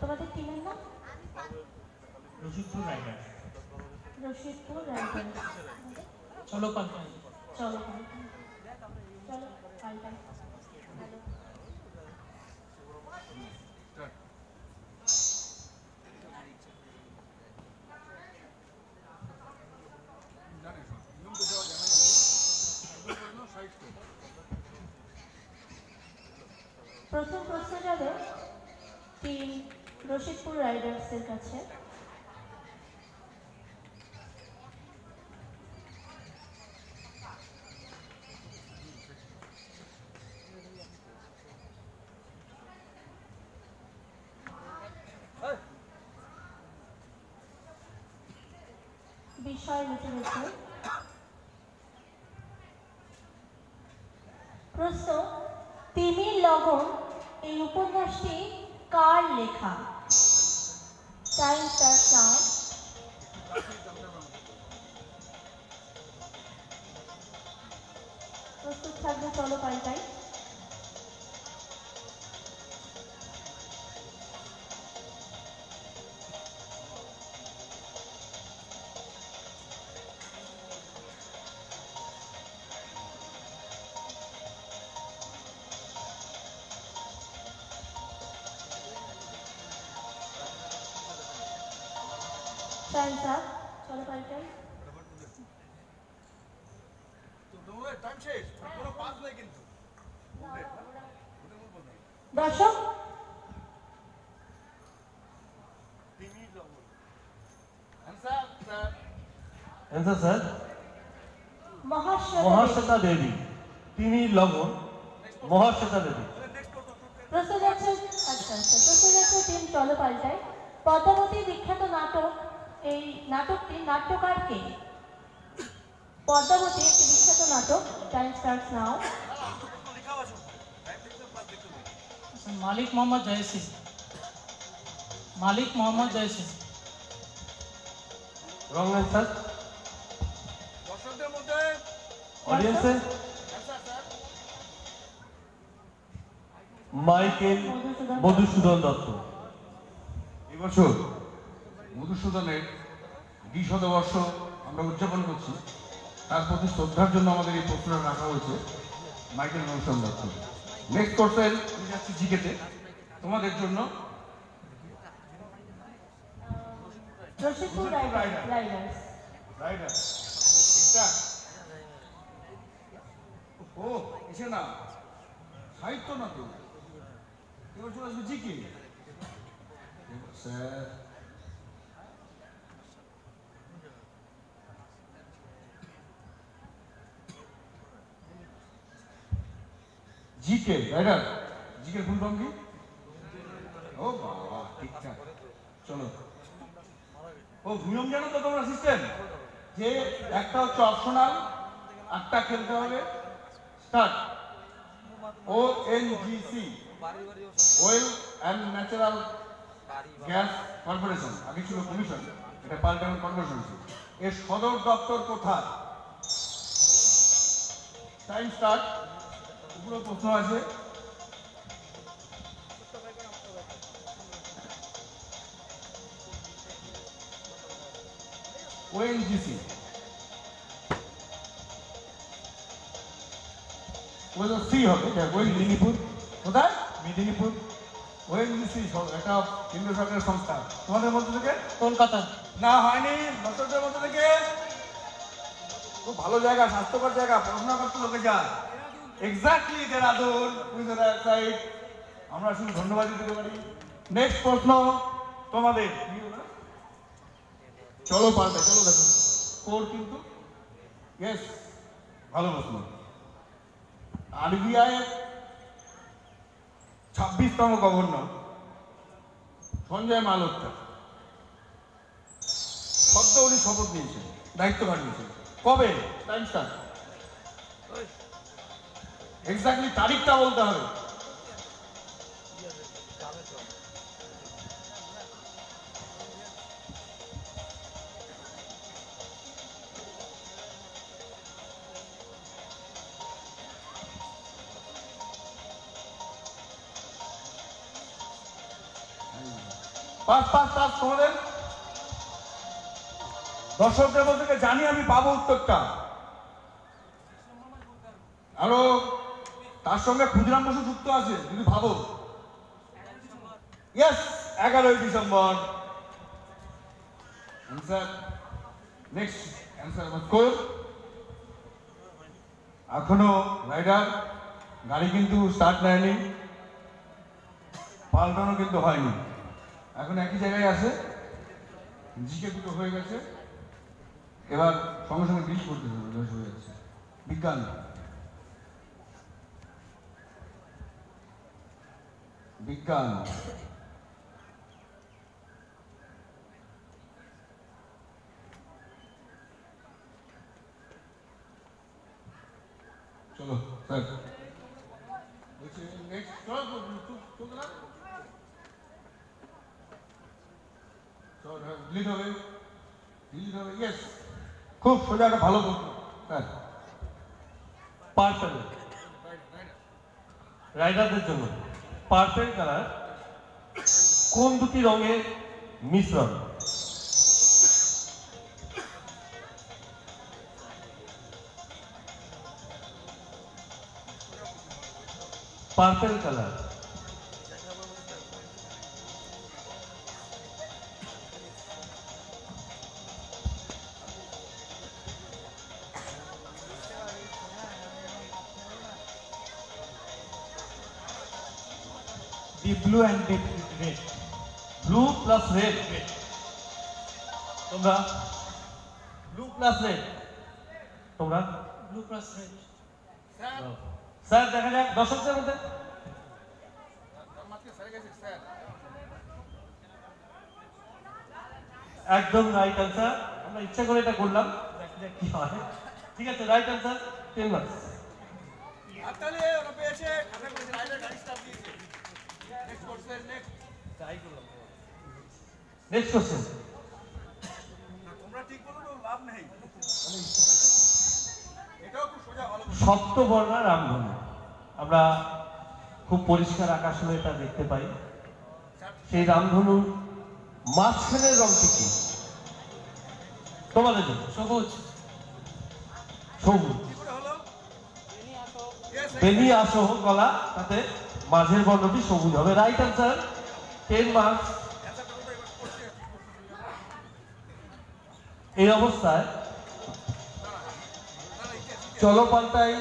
S3: তোমাদের টিমের নাম?
S8: রশিদপুর রাইডার।
S3: রশিদপুর রাইডার।
S8: চলো পাল্টাই।
S3: চলো পাল্টাই। চলো পাল্টাই। প্রথম প্রশ্ন যাবে টিম রশিদপুর রাইডার্সের কাছে। বিষয় লিখে রেখে প্রশ্ন, তিমির লগন এই উপন্যাসটি কার লেখা? টাইম স্টার্টস নাও। প্রস্তুত থাকবে, চলো পাল্টাই। Time's up. চলো পাল্টাই।
S2: টাইম শেষ, কোনো পাস নাই কিন্তু।
S3: দর্শক
S5: অ্যান্সার স্যার
S3: মহাশ্বেতা
S5: দেবী। তিনি লগন মহাশ্বেতা দেবী।
S3: প্রশ্ন যাচ্ছে, আচ্ছা প্রশ্ন যাচ্ছে টিম চলো পাল্টাই। পদ্মাবতী বিখ্যাত নাটক, এই নাটকটির নাট্যকার কে? পদ্মাবতী একটি বিখ্যাত নাটক। Time starts now.
S8: Malik Mohammad Jaisingh. Malik Mohammad Jaisingh.
S5: Wrong answer.
S2: দর্শকদের মধ্যে
S5: অডিয়েন্সে মাইকেল মধুসূদন দত্ত।
S1: এবছর মধুসূদনের দ্বিশতবর্ষ আমরা উদযাপন করছি, তার প্রতি শ্রদ্ধার জন্য আমাদের এই প্রশ্নটা রাখা হয়েছে Michael Madhusudan Dutta. Next question আমি যাচ্ছি জিকেতে তোমাদের জন্য।
S3: রশিদপুর রাইডার্স।
S2: রাইডার এটা ও কিসে না সাহিত্য না তো, এবার চলে আসবে GK. Sir GK rider, GK full form কি? ও বাবা ঠিকঠাক, চলো। ও নিয়ম জানো তো তোমরা সিস্টেম, যে একটা হচ্ছে অপশনাল, 8টা খেলতে হবে। Start. ONGC, well and natural gas corporation, আগে ছিল কমিশন, এটা পাল্টানো কর্পোরেশন। এর সদর দপ্তর কোথায়? Time start. উপরে প্রশ্ন আছে, ওএনজিসি সি হবে, মেদিনীপুর। কোথায়? মেদিনীপুর। ওএনজিসি একটা কেন্দ্র সরকারের সংস্থা। তোমাদের মধ্যে থেকে?
S8: কলকাতা।
S2: না, হয়নি। দর্শকদের মধ্যে থেকে? খুব ভালো জায়গা, স্বাস্থ্যকর জায়গা, পড়াশোনা করতে লোকে যায়। Exactly Dehradun, side. আমরা শুধু ধন্যবাদ দিতে পারি। নেক্সট প্রশ্ন তোমাদের। চলো পাল্টা, চলো দেখো স্কোর কিন্তু। ইয়েস, ভালো প্রশ্ন। আরবিআই 26তম গভর্নর সঞ্জয় মালহোত্রা সদ্য উনি শপথ নিয়েছেন, দায়িত্বভার নিয়েছেন। কবে? Time start. এক্স্যাক্টলি তারিখটা বলতে হবে। পাঁচ পাঁচ পাঁচ তোমাদের। দর্শকদের মধ্যে থেকে জানি আমি পাবো উত্তরটা। আরো তার সঙ্গে ক্ষুদিরাম বসু যুক্ত আছে, যদি ভাবো। ইয়েস, 11ই December. Answer. Next answer score. এখনো রাইডার গাড়ি কিন্তু স্টার্ট নেয়নি, পাল্টানো কিন্তু হয়নি, এখন একই জায়গায় আছে। জিকে দুটো হয়ে গেছে, এবার সঙ্গে সঙ্গে ডিল করতে হয়ে যাচ্ছে। বিজ্ঞান। বিজ্ঞান। চলো স্যার, নেক্সট চলো চলতে না, ডিলিট হবে, ডিলিট হবে। ইয়েস, খুব সোজা একটা ভালো প্রশ্ন স্যার।
S5: পার্পল রাইডারদের জন্য পার্পল কালার কোন দুটি রঙের মিশ্রণ? Purple colour
S8: The blue and the red.
S5: Blue plus red. তোমরা ব্লু প্লাস রেড, তোমরা
S8: Blue plus red.
S5: স্যার দেখা যাক দর্শকদের মধ্যে। একদম রাইট অ্যান্সার। আমরা ইচ্ছা করে এটা করলাম, দেখা যাক কি হয়। ঠিক আছে, right answer, 10 marks. Next question. সপ্তবর্ণা রামধনু, আমরা খুব পরিষ্কার আকাশ হয়ে এটা দেখতে পাই। সেই রামধনুর মাঝখানের রংটি কি? তোমাদের জন্য
S8: সবুজ।
S5: সবুজ। বেলি আসহ গলা, তাতে মাঝের বর্ণটি সবুজ হবে। Right answer, 10 marks. এই অবস্থায় চলো পাল্টাই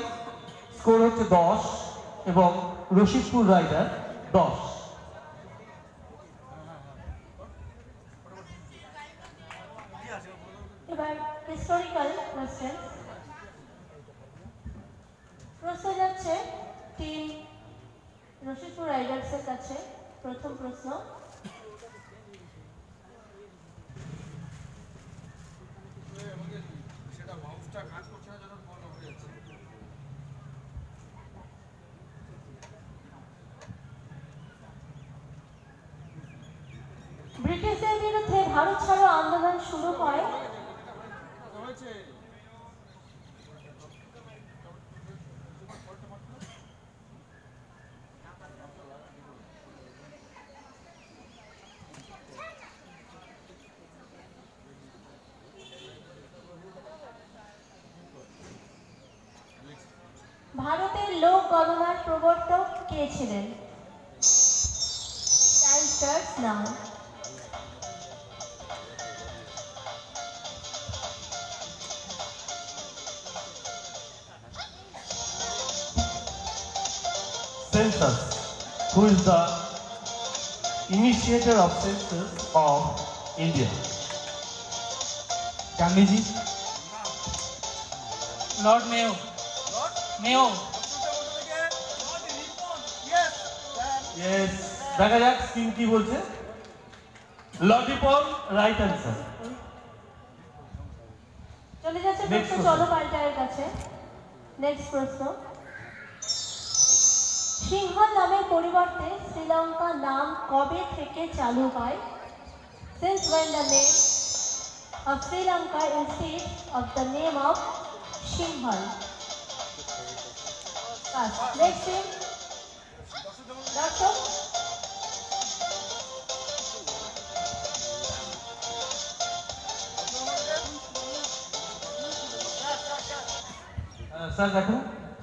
S5: স্কোর হচ্ছে 10 এবং রশিদপুর রাইডার 10।
S3: এবার হিস্টোরিক্যাল কোশ্চেন। প্রশ্ন যাচ্ছে টিম রশিদপুর রাইডার্সের কাছে। প্রথম প্রশ্ন, ব্রিটিশদের বিরুদ্ধে ভারত ছাড়ো আন্দোলন শুরু হয় গণনার প্রবর্তক কে ছিলেন? Time starts now.
S5: Census. Who is the initiator of census of India?
S8: Gandhiji. Lord Mayo. Mayo.
S5: Yes. দেখা যাক স্ক্রিন কি বলছে। Lord Ripon right answer.
S3: চলে যাচ্ছে
S5: Next
S3: প্রশ্ন
S5: question.
S3: চলো পাল্টায়ের কাছে। নেক্সট প্রশ্ন, সিংহল নামের পরিবর্তে শ্রীলঙ্কা নাম কবে থেকে চালু হয়? Since when the name of Sri Lanka instead of the name of Singhal? Pass. Next thing. Doctor.
S5: Sir দেখো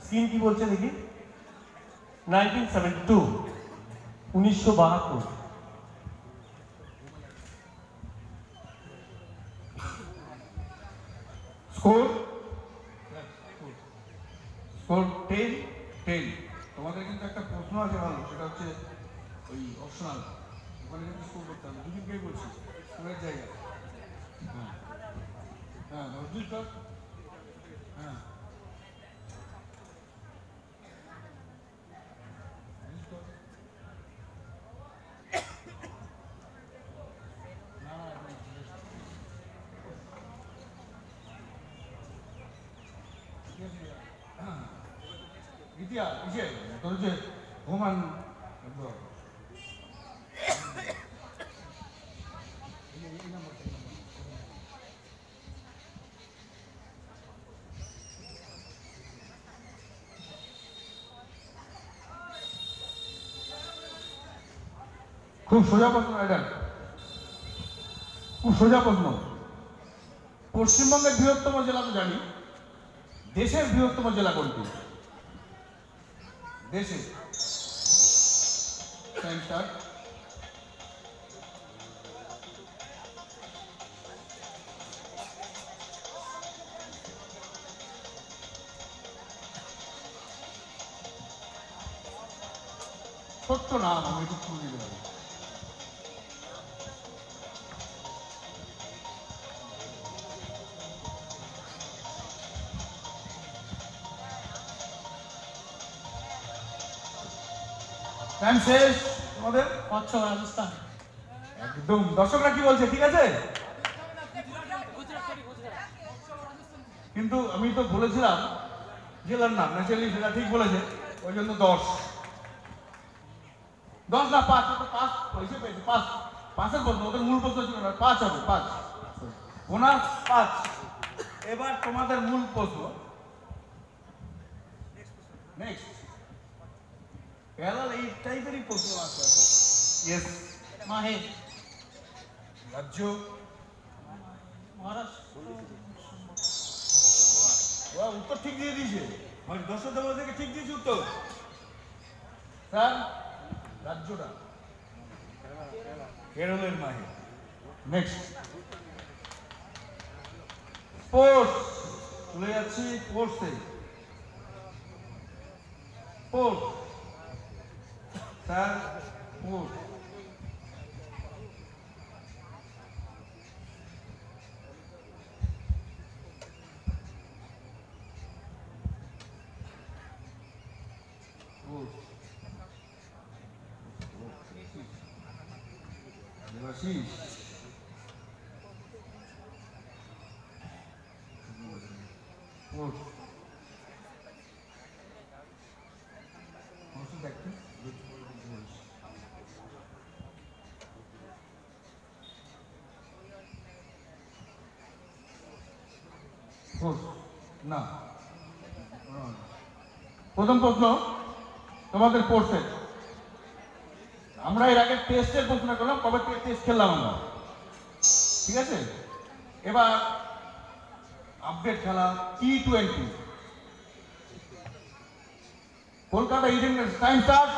S5: স্ক্রিন কি বলছে দেখি। 1972 1972।
S1: Score score 10-10। তোমাদের কিন্তু একটা প্রশ্ন আছে ভালো, সেটা হচ্ছে ওই অপশনাল, ওখানে কিন্তু স্কোর করতে হবে। দুদিনকেই বলছি স্কোরের জায়গা। হ্যাঁ হ্যাঁ নজরুল স্যার। হ্যাঁ ইতিহাস ইসে তোর যে হোমান খুব সোজা প্রশ্ন এটা, খুব সোজা প্রশ্ন। পশ্চিমবঙ্গের বৃহত্তম জেলা তো জানি, দেশের বৃহত্তম জেলা কোনটি? দেশে টাইম স্টার্ট। ছোট্ট নাম, আমি একটু তুলে দিতে পারি। টাইম শেষ তোমাদের।
S8: কচ্ছ রাজস্থান।
S1: একদম। দর্শকরা কি বলছে ঠিক আছে? কিন্তু আমি তো বলেছিলাম জেলার নাম, ন্যাচারালি সেটা ঠিক বলেছে, ওই জন্য 10 না 5, তো 5 পয়সা পেয়েছে। 5-5-এর প্রশ্ন, ওদের মূল প্রশ্ন ছিল না, 5 হবে। 5 বোনাস 5। এবার তোমাদের মূল প্রশ্ন। নেক্সট এই টাইপেরই প্রশ্ন আছে। ইয়েস।
S8: মাহে।
S1: রাজ্য।
S8: মহারাষ্ট্র।
S1: উত্তর ঠিক দিয়ে দিয়েছে, দর্শকদের মধ্যে থেকে ঠিক দিয়েছে উত্তর। স্যার রাজ্যটা কেরলের মাহে। Next sports. চলে যাচ্ছি স্পোর্টসে। Sports sir, sports. দেবাশিস দেখতে না। প্রথম প্রশ্ন তোমাদের কোর্সে, আমরা এর আগে টেস্টের প্রশ্ন করলাম, কবে থেকে টেস্ট খেললাম আমরা, ঠিক আছে? এবার আপডেট খেলা T20। Kolkata Eden garden time start.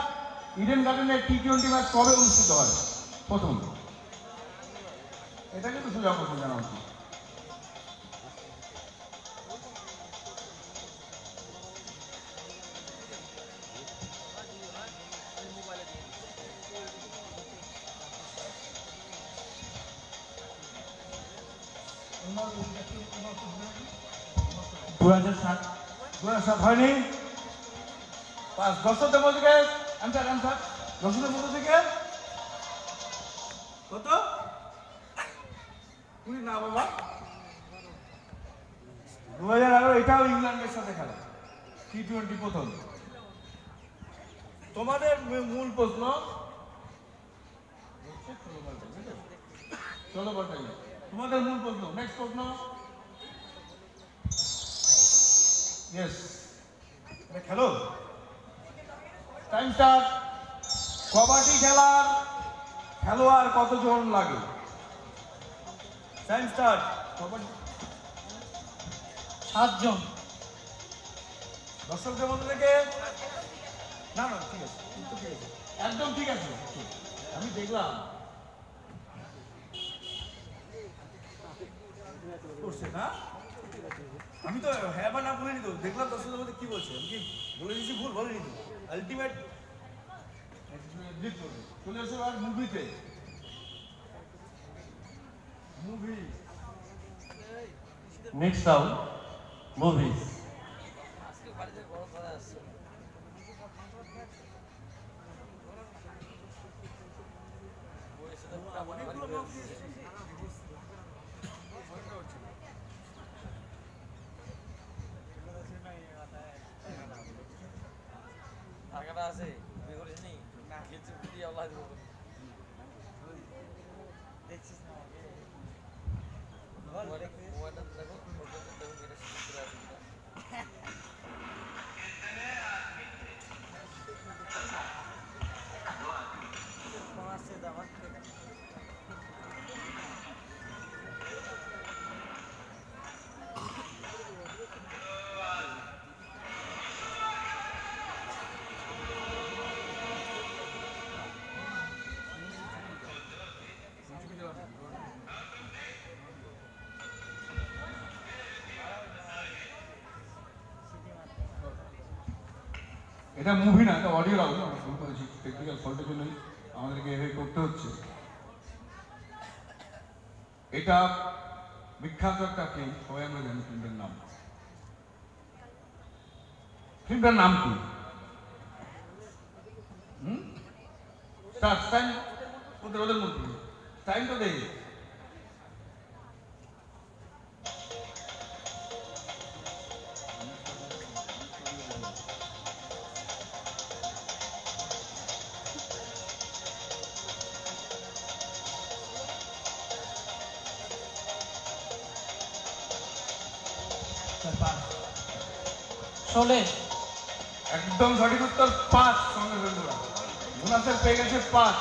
S1: Eden গার্ডেনে টি20 ম্যাচ কবে অনুষ্ঠিত হয়? প্রথম। এটা কিন্তু সোজা প্রশ্ন জানা উচিত। হয়নি। 10 মধ্যে থেকে অ্যান্সার অ্যান্সার 10 মধ্যে থেকে কত? 20 না বাবা, 2011 এটাও ইংল্যান্ডের সাথে খেলা টি20 প্রথম। তোমাদের মূল প্রশ্ন চলো বলটাই তোমাদের মূল প্রশ্ন। নেক্সট প্রশ্ন। ইয়েস, খেলো। Time start. কবাডি খেলার খেলোয়াড় কতজন লাগে? Time start. কবাডি
S8: 7 জন।
S1: দর্শকদের মধ্যে থেকে না না ঠিক আছে, একদম ঠিক আছে, আমি দেখলাম করছে না, আমি তো হ্যাঁ বা না বলিনি তো, দেখলাম দর্শকদের মধ্যে কি বলছে, আমি কি বলে দিয়েছি ভুল বলিনি তো। আলটিমেট চলে এসে আর মুভিতে মুভি।
S5: Next round movies.
S6: আছে বেগুনি না কিছু দিয়ে আল্লাহ দিব দেখছিস না আমাকে ওটা দেখো ফটো দেখো মেরে শুরু করে আছে দাওয়াত
S1: এটা মুভি না, এটা অডিও রাউন্ড। আমরা শুরু করেছি, টেকনিক্যাল ফল্টের জন্যই আমাদেরকে এভাবে করতে হচ্ছে। এটা বিখ্যাত একটা ফিল্ম, সবাই আমরা জানি ফিল্মের নাম। ফিল্মটার নাম কি? Start time. ওদের মধ্যে টাইমটা দেই।
S8: শোলে।
S1: একদম সঠিক উত্তর 5। সঙ্গে বন্ধুরা বোনাসের পেয়ে গেছে 5।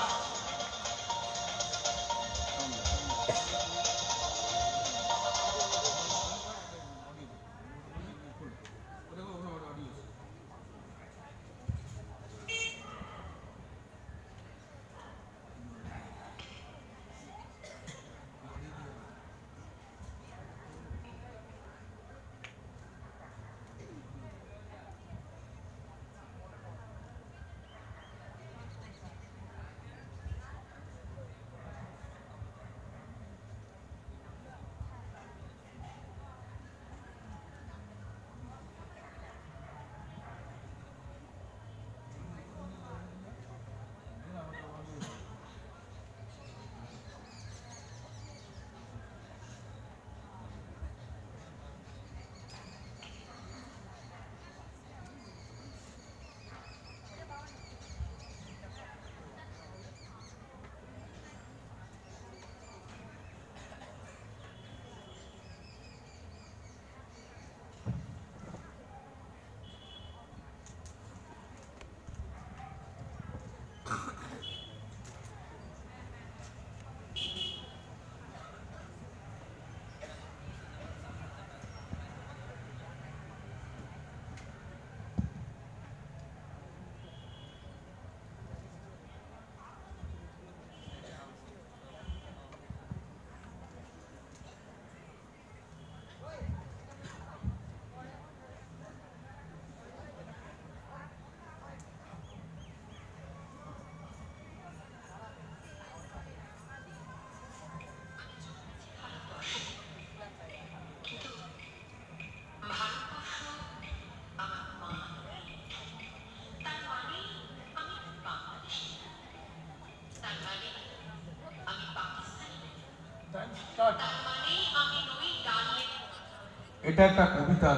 S1: এটা একটা কবিতা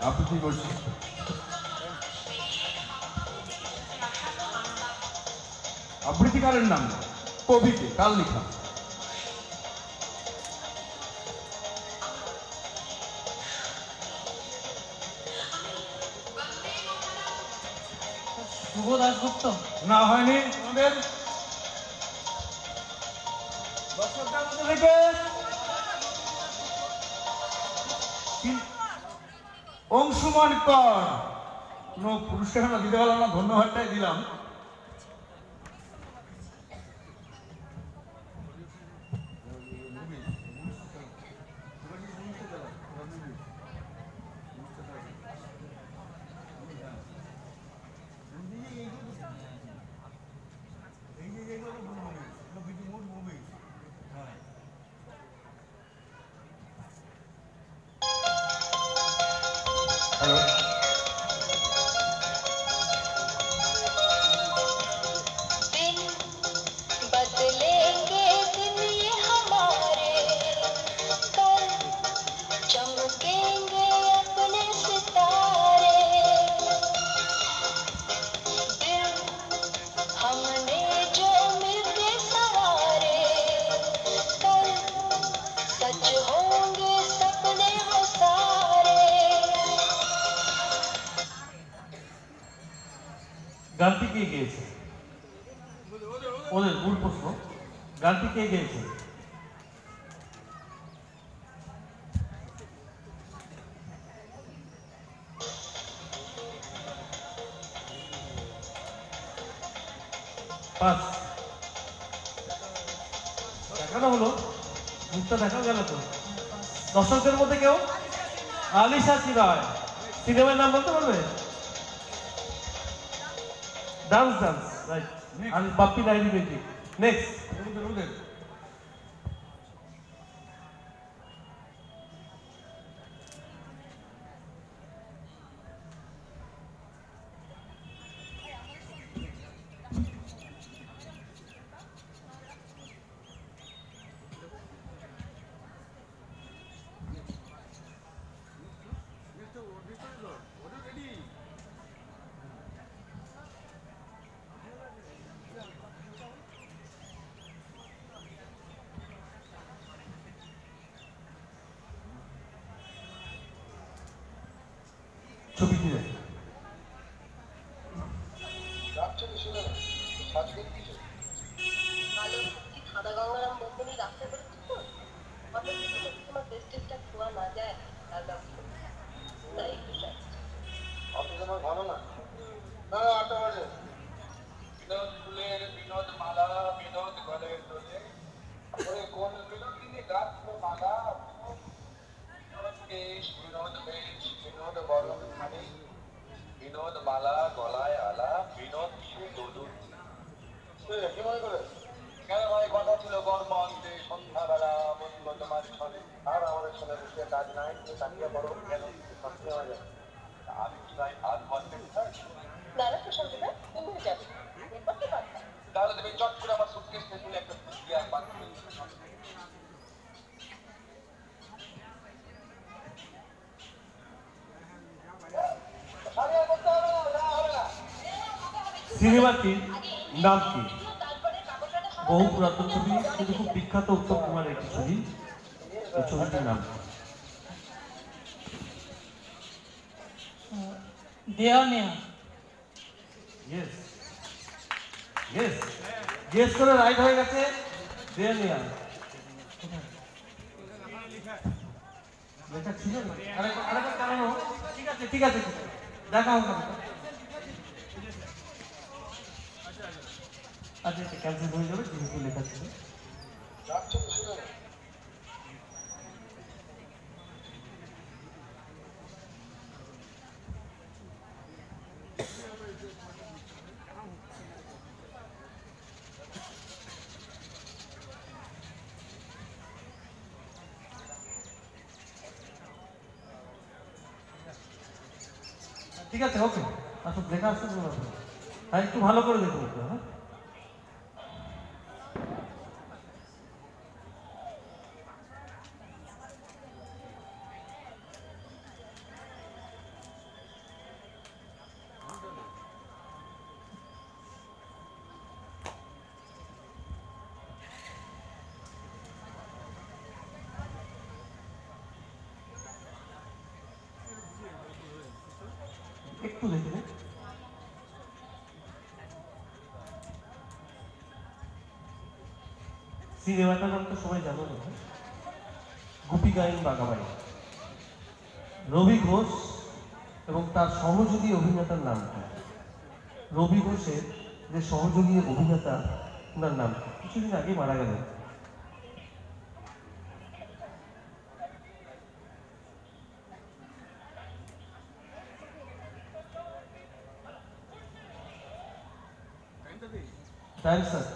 S1: আবৃত্তি করছি। আবৃত্তিকারের নাম কবিকে, কার লেখা?
S8: শুভ দাশগুপ্ত।
S1: না, হয়নি। তোমাদের দর্শকদের মধ্যে থেকে অংশুমান কর। কোনো পুরস্কার আমরা দিতে পারলাম না, ধন্যবাদটাই দিলাম।
S5: গানটি কে গেয়েছে? ওদের মূল প্রশ্ন, গানটি কে গেয়েছে? পাঁচ। দেখানো হলো, মুখটা দেখাও গেল তো। দর্শকদের মধ্যে কেউ? আলিশা চিরায়। সিনেমার নাম বলতে পারবে? Dance dance, right. আর বাপ্পি লাইনি বেটি। নেক্সট। ছবিটি দেখে
S10: খাদা গঙ্গারাম বন্ধনী রাস্তা করেছি তো, অত তোমার পেস্টেজটা খোয়া না যায় তার ব্যবস্থা তাই একটু
S2: অফিস আমার ভালো না। না, 8টা বাজে। বিনোদ ফুলের বিনোদ মালা, বিনোদ গলের দোলে, কোন বিনোদিনী গাছ মালা, কেশ, বিনোদ বেশ, বিনোদ বরণ খানি, বিনোদ মালা গলায় আলা, বিনোদ দোদুর। কি মনে করে? কেন ভাই, কথা ছিল কর্ম অন্তে সন্ধ্যাবেলা বলব তোমার ছলে, আর আমাদের ছেলে বসে কাজ নাই, তাকিয়ে বড় কেন সত্যি হয়ে যায়। আমি চাই আজ বলবেন
S10: নানা প্রশান্ত তুমি যাবে এরপর কি পারবে?
S2: তাহলে তুমি চট করে আমার সুটকেস তুলে একটা খুশি আর বাদ
S5: সিনেমাটির নাম কি? বহু পুরাতন ছবি, কিন্তু খুব বিখ্যাত উত্তম কুমারের একটি ছবি। এই ছবিটির নাম কি?
S8: দেয়া নেয়া।
S5: ইয়েস ইয়েস, গেস করে রাইট হয়ে গেছে। দেয়া নেয়া লেখা ছিল না? আরেকবার চালানো। ঠিক আছে ঠিক আছে, দেখা হোক। আচ্ছা, এটা ক্যান্সেল হয়ে যাবে যেহেতু লেখা ছিল। ঠিক আছে, ওকে। আসলে দেখা আসতে হ্যাঁ, একটু ভালো করে দেখুন। হ্যাঁ। একটু দেখে নিন। সিনেমাটার নাম তো সবাই জানো না, গুপি গাইন বাঘাবাড়ি। রবি ঘোষ এবং তার সহযোগী অভিনেতার নাম কি? রবি ঘোষের যে সহযোগী অভিনেতা, ওনার নাম কি? কিছুদিন আগে মারা গেলেন। Thank sir.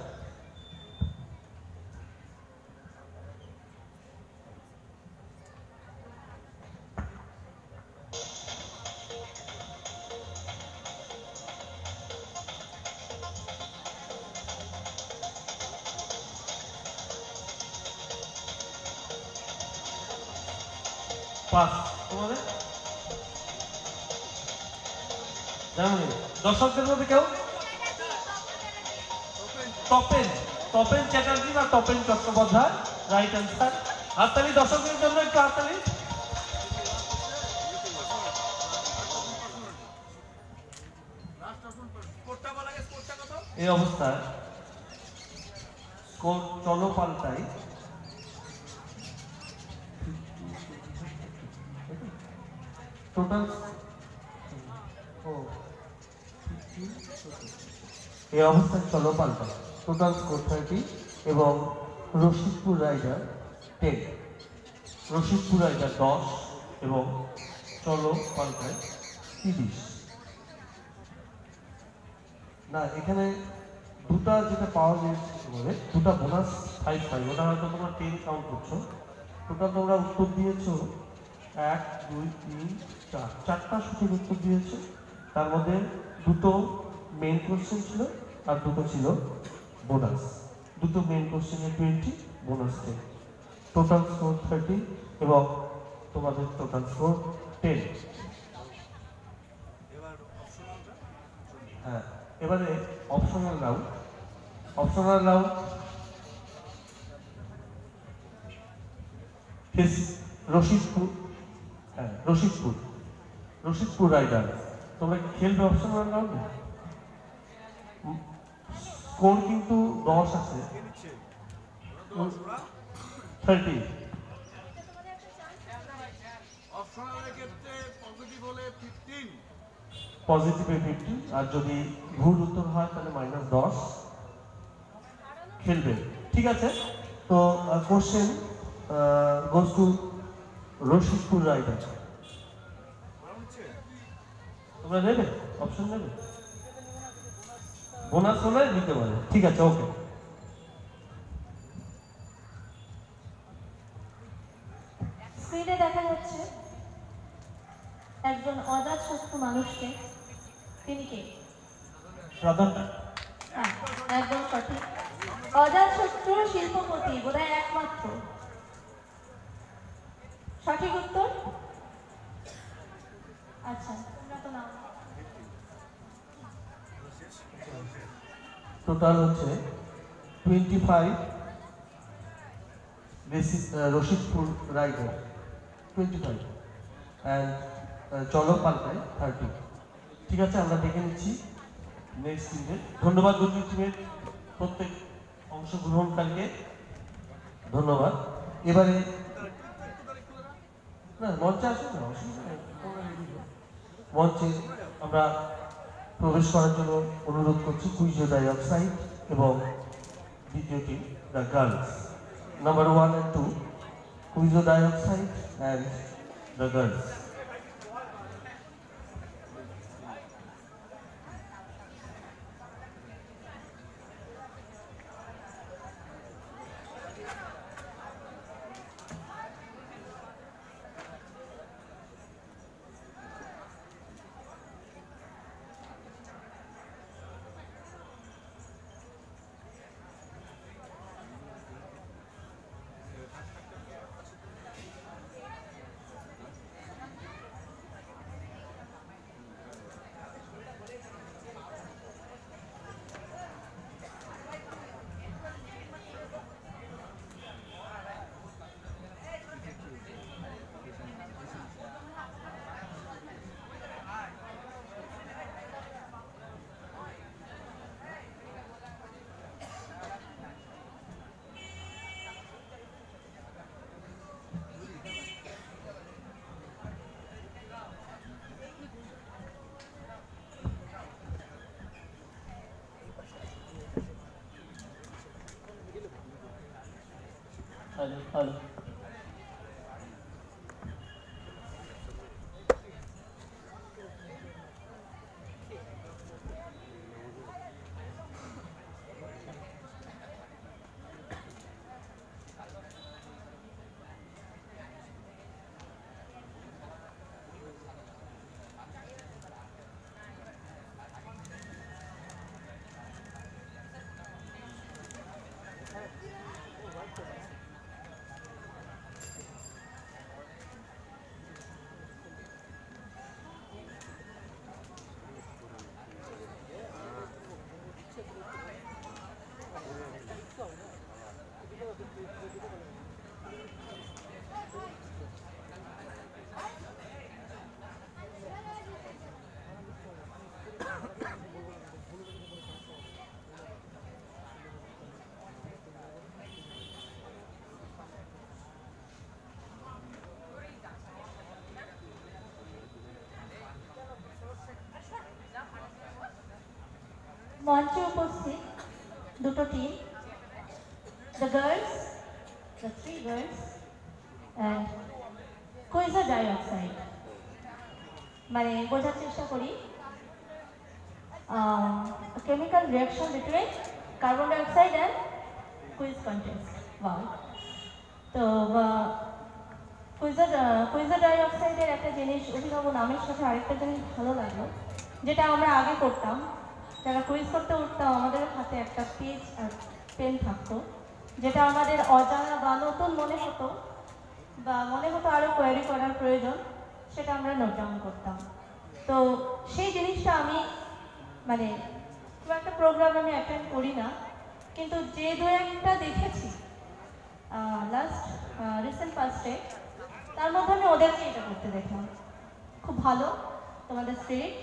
S5: পাস তোমাদের যেমন দর্শকদের মধ্যে কেউ তপেন তপেন চ্যাটার্জি বা তপেন চট্টোপাধ্যায় রাইট অ্যান্সার। হাততালি দর্শকদের জন্য, একটু হাততালি। এই অবস্থায় স্কোর চলো পাল্টাই টোটাল এই অবস্থায় চলো পাল্টা টোটাল স্কোর 30 এবং রশিদপুর রাইডার 10, রশিদপুর রাইডার 10 এবং চলো পাল্টায় 30। না, এখানে দুটা যেটা পাওয়া গিয়েছে দুটা বোনাস 5 ওটা হয়তো তোমরা 10 কাউন্ট করছো। টোটাল তোমরা উত্তর দিয়েছো 1 2 3 4, চারটা সঠিক উত্তর দিয়েছো। তার মধ্যে দুটো মেইন কোশ্চেন ছিল আর দুটো ছিল বোনাস। দুটো মেইন কোশ্চেনে 20, বোনাস 10, টোটাল স্কোর 30 এবং তোমাদের টোটাল স্কোর 10। হ্যাঁ, এবারে optional round. Optional round Rashidpur, হ্যাঁ রশিদপুর রাইডার। তোমরা খেলবে অপশনাল রাউন্ডে? স্কোর কিন্তু 10 আছে, 30। পজিটিভে 50, আর যদি ভুল উত্তর হয় তাহলে -10 খেলবে। ঠিক আছে, তো question goes to Rashidpur rider. তোমরা নেবে অপশন, নেবে বোনাস হলে নিতে পারে। ঠিক আছে, ওকে।
S3: স্ক্রিনে দেখা যাচ্ছে একজন অজাত শত্রু মানুষকে। তিনি কে? হ্যাঁ, একদম সঠিক। অজাত শত্রু শিল্পপতি বোধহয় একমাত্র। সঠিক উত্তর। আচ্ছা, তোমরা তো নাও।
S5: টোটাল হচ্ছে 25, রশিদপুর রাইডার 25 অ্যান্ড চলো পাল্টায় 30। ঠিক আছে, আমরা দেখে নিচ্ছি নেক্সট টিমে। ধন্যবাদ দুটি টিমের প্রত্যেক অংশগ্রহণকারীকে, ধন্যবাদ। এবারে না, মঞ্চে আসুন না, অসুবিধা নেই। মঞ্চে আমরা প্রবেশ করার জন্য অনুরোধ করছি কুইজ ডাইঅক্সাইড এবং দ্বিতীয় team the girls. Number 1 and 2, quiz dioxide and the girls.
S8: ভালো।
S3: মঞ্চে উপস্থিত দুটো team, the girls, the three girls and quizzer dioxide. মানে বোঝার চেষ্টা করি, chemical reaction between carbon dioxide and quiz contest. Wow. তো কুইজার ডাইঅক্সাইডের একটা জিনিস, অভিনব নামের সাথে আরেকটা জিনিস ভালো লাগলো, যেটা আমরা আগে করতাম, যারা কুইজ করতে উঠতাম আমাদের হাতে একটা পেজ আর পেন থাকতো, যেটা আমাদের অজানা বা নতুন মনে হতো বা মনে হতো আরও কোয়ারি করার প্রয়োজন, সেটা আমরা নোট ডাউন করতাম। তো সেই জিনিসটা আমি মানে খুব একটা প্রোগ্রাম আমি অ্যাটেন্ড করি না, কিন্তু যে দু একটা দেখেছি লাস্ট রিসেন্ট পাস্টে, তার মধ্যে আমি ওদেরকে এটা করতে দেখলাম। খুব ভালো তোমাদের স্পিরিট,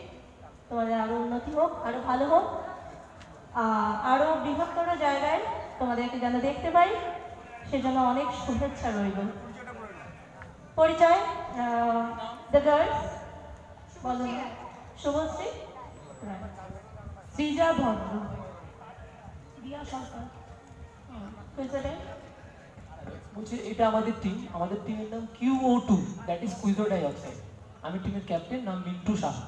S3: তোমাদের আরও উন্নতি হোক, আরও ভালো হোক, আরও বৃহত্তর জায়গায় তোমাদেরকে যেন দেখতে পাই, সেজন্য অনেক শুভেচ্ছা রইল। পরিচয়, দ্য গার্লস, বলুন। শুভশ্রী, শ্রীজা ভদ্র, রিয়া সরকার।
S8: বলছি এটা আমাদের টিম, আমাদের টিমের নাম QO2, দ্যাট ইজ কুইজার ডাইঅক্সাইড। আমি টিমের ক্যাপ্টেন, নাম মিন্টু সাহা।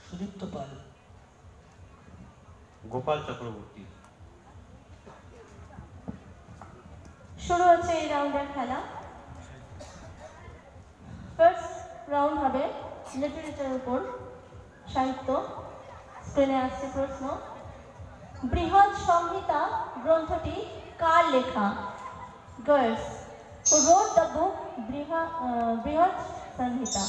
S8: সুদীপ্ত পাল,
S9: গোপাল চক্রবর্তী।
S3: শুরু হচ্ছে এই রাউন্ডের খেলা। ফার্স্ট রাউন্ড হবে লিটারেচারের উপর, সাহিত্য। স্ক্রিনে আসছে প্রশ্ন, বৃহৎ সংহিতা গ্রন্থটি কার লেখা? Girls, who wrote the book বৃহৎ সংহিতা?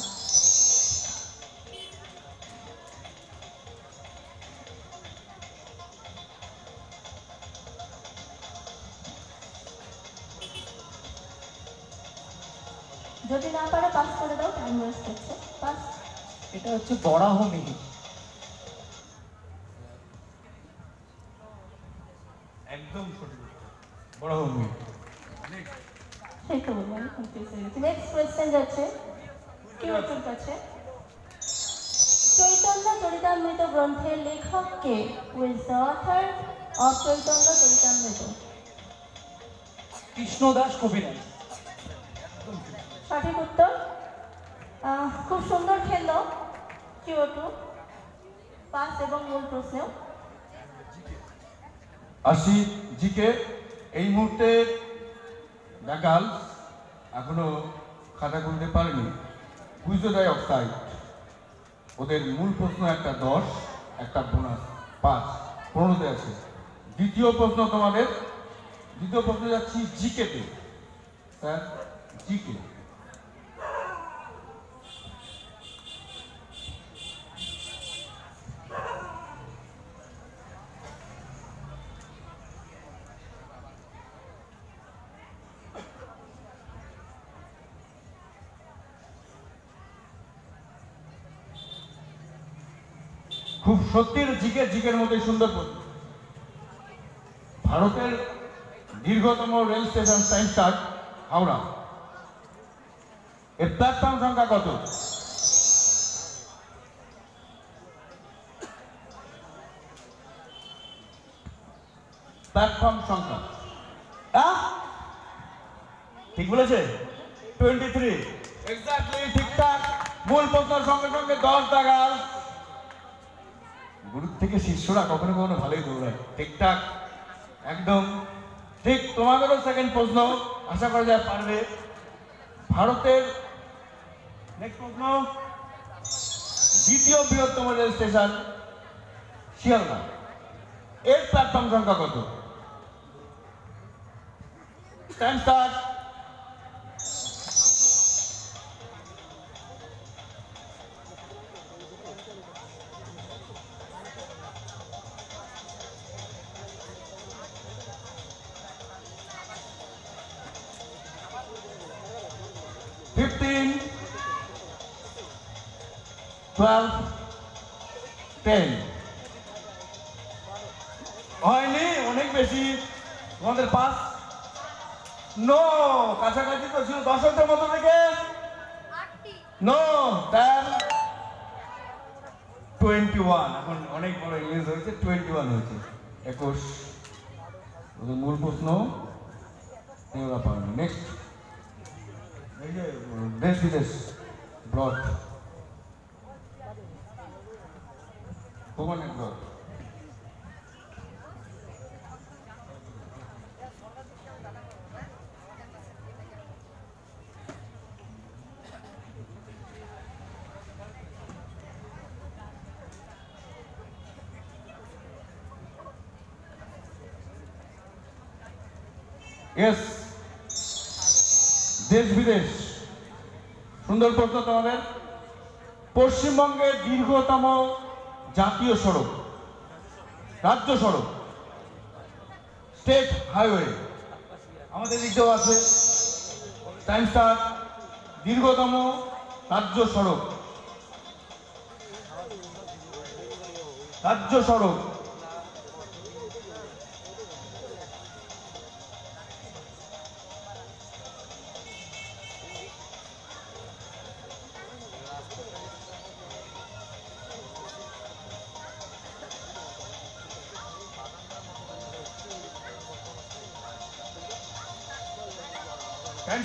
S3: যদি না পারো পাস করে দাও, টাইম ওয়েস্ট হচ্ছে। পাস।
S8: এটা হচ্ছে বরাহ মিহির।
S2: একদম সঠিক উত্তর, বরাহমিহির।
S3: সেই তো বলবো, আমি কনফিউজ হয়ে গেছি। নেক্সট কোয়েশ্চেন যাচ্ছে কিউর কাছে। চৈতন্য চরিতামৃত গ্রন্থের লেখক কে? Who is the author of Chaitanya Charitamrita?
S8: Krishnadas Kaviraj.
S3: সঠিক উত্তর। খুব সুন্দর খেললো কিউ2, পাস এবং মূল প্রশ্নেও।
S1: আসি জিকে। এই মুহূর্তে দ্য গার্লস এখনো খাতা খুলতে পারেনি। কুইজার ডাইঅক্সাইড, ওদের মূল প্রশ্ন একটা 10, একটা বোনাস 5, 15তে আছে। দ্বিতীয় প্রশ্ন তোমাদের, দ্বিতীয় প্রশ্ন যাচ্ছি জিকেতে। Sir GK. খুব সত্যির জিকের মধ্যে সুন্দর প্রশ্ন। ভারতের দীর্ঘতম rail station science start Howrah, এর প্ল্যাটফর্ম সংখ্যা কত? প্ল্যাটফর্ম সংখ্যা
S2: ঠিক বলেছে? 23 এক্স্যাক্টলি ঠিকঠাক। মূল প্রশ্নের সঙ্গে সঙ্গে 10 টাকা। গুরু থেকে শিষ্যরা কখনো কখনো ভালোই দৌড়ায়। ঠিকঠাক, একদম ঠিক। তোমাদেরও সেকেন্ড প্রশ্ন, আশা করা যায় পারবে। ভারতের নেক্সট প্রশ্ন, দ্বিতীয় বৃহত্তম রেল স্টেশন শিয়ালদা, এর প্ল্যাটফর্ম সংখ্যা কত? Time start. হয়নি, অনেক বেশি। তোমাদের পাস নো, কাছাকাছি তো ছিল। দর্শকদের মতো থেকে নো, 21। এখন অনেক বড় ইংলিশ হয়েছে, 21 হয়েছে। 21 মূল প্রশ্ন ওরা পারবে। নেক্সট, এই যে দেশ বিদেশ ব্রড, ভগবানের ব্রড। ইয়েস, দেশ বিদেশ। সুন্দর প্রশ্ন তোমাদের। পশ্চিমবঙ্গের দীর্ঘতম জাতীয় সড়ক, রাজ্য সড়ক, স্টেট হাইওয়ে, আমাদের দিকেও আছে। Time start. দীর্ঘতম রাজ্য সড়ক, রাজ্য সড়ক।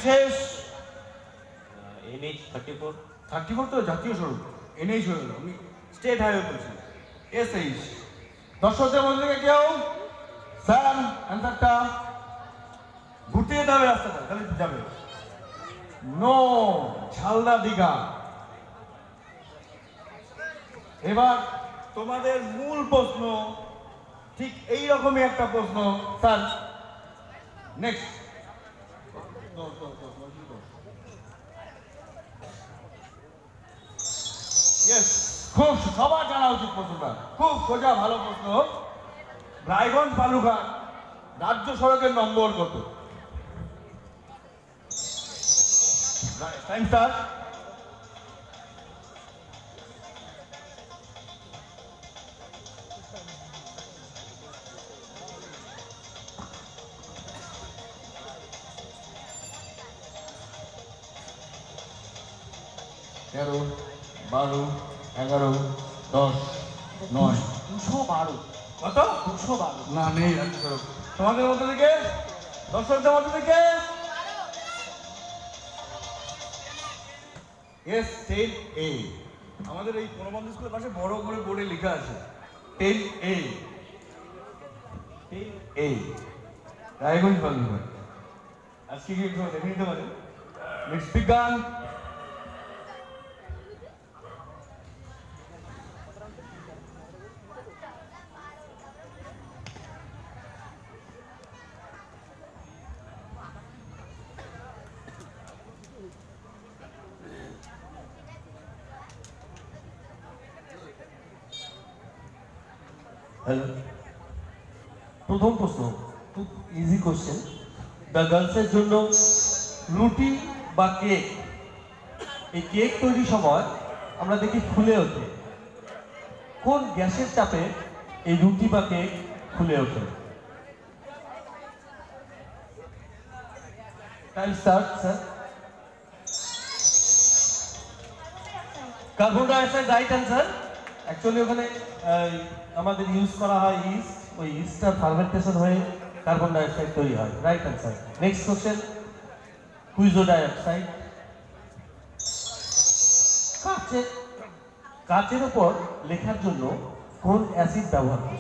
S2: শেষ।
S9: NH 34।
S2: 34 তো জাতীয় সড়ক, NH হয়ে গেল। আমি স্টেট হাইওয়ে বলছি, SH। দর্শকদের মধ্যে থেকে কেউ স্যার অ্যান্সারটা ঘুরতে যেতে হবে, রাস্তাটা তাহলে যাবে। নো, ঝালদা দীঘা। এবার তোমাদের মূল প্রশ্ন ঠিক এই রকমই একটা প্রশ্ন। স্যার নেক্সট, খুব সবার জানা উচিত প্রশ্নটা, খুব সোজা ভালো প্রশ্ন। রায়গঞ্জ বালুঘাট রাজ্য সড়কের নম্বর কত? Time start. তেরো, 12, 11, 10, 9।
S8: 212।
S2: কত?
S8: 212।
S2: না, নেই রাজ্য সড়ক। তোমাদের মধ্যে থেকে, দর্শকদের মধ্যে থেকে10A। আমাদের এই পূর্ণবন্ধ স্কুলের পাশে বড় করে বোর্ডে লেখা আছে 10A। 10A রায়গঞ্জ বালুঘাট। আজকে কি একটু দেখে নিতে পারেন? নেক্সট, বিজ্ঞান।
S5: প্রথম প্রশ্ন খুব ইজি কোশ্চেন। দ্য গার্লসের জন্য রুটি বা কেক, এই কেক তৈরির সময় আমরা দেখি ফুলে ওঠে। কোন গ্যাসের চাপে এই রুটি বা কেক ফুলে ওঠে? Time start sir. Carbon dioxide right answer. Actually ওখানে আমাদের ইউজ করা হয় ইস্ট, ওই ইস্টটা ফার্মেন্টেশন হয়ে কার্বন ডাইঅক্সাইড তৈরি হয়। Right answer. Next question. Quiz dioxide. কাচের উপর লেখার জন্য কোন অ্যাসিড ব্যবহার করে?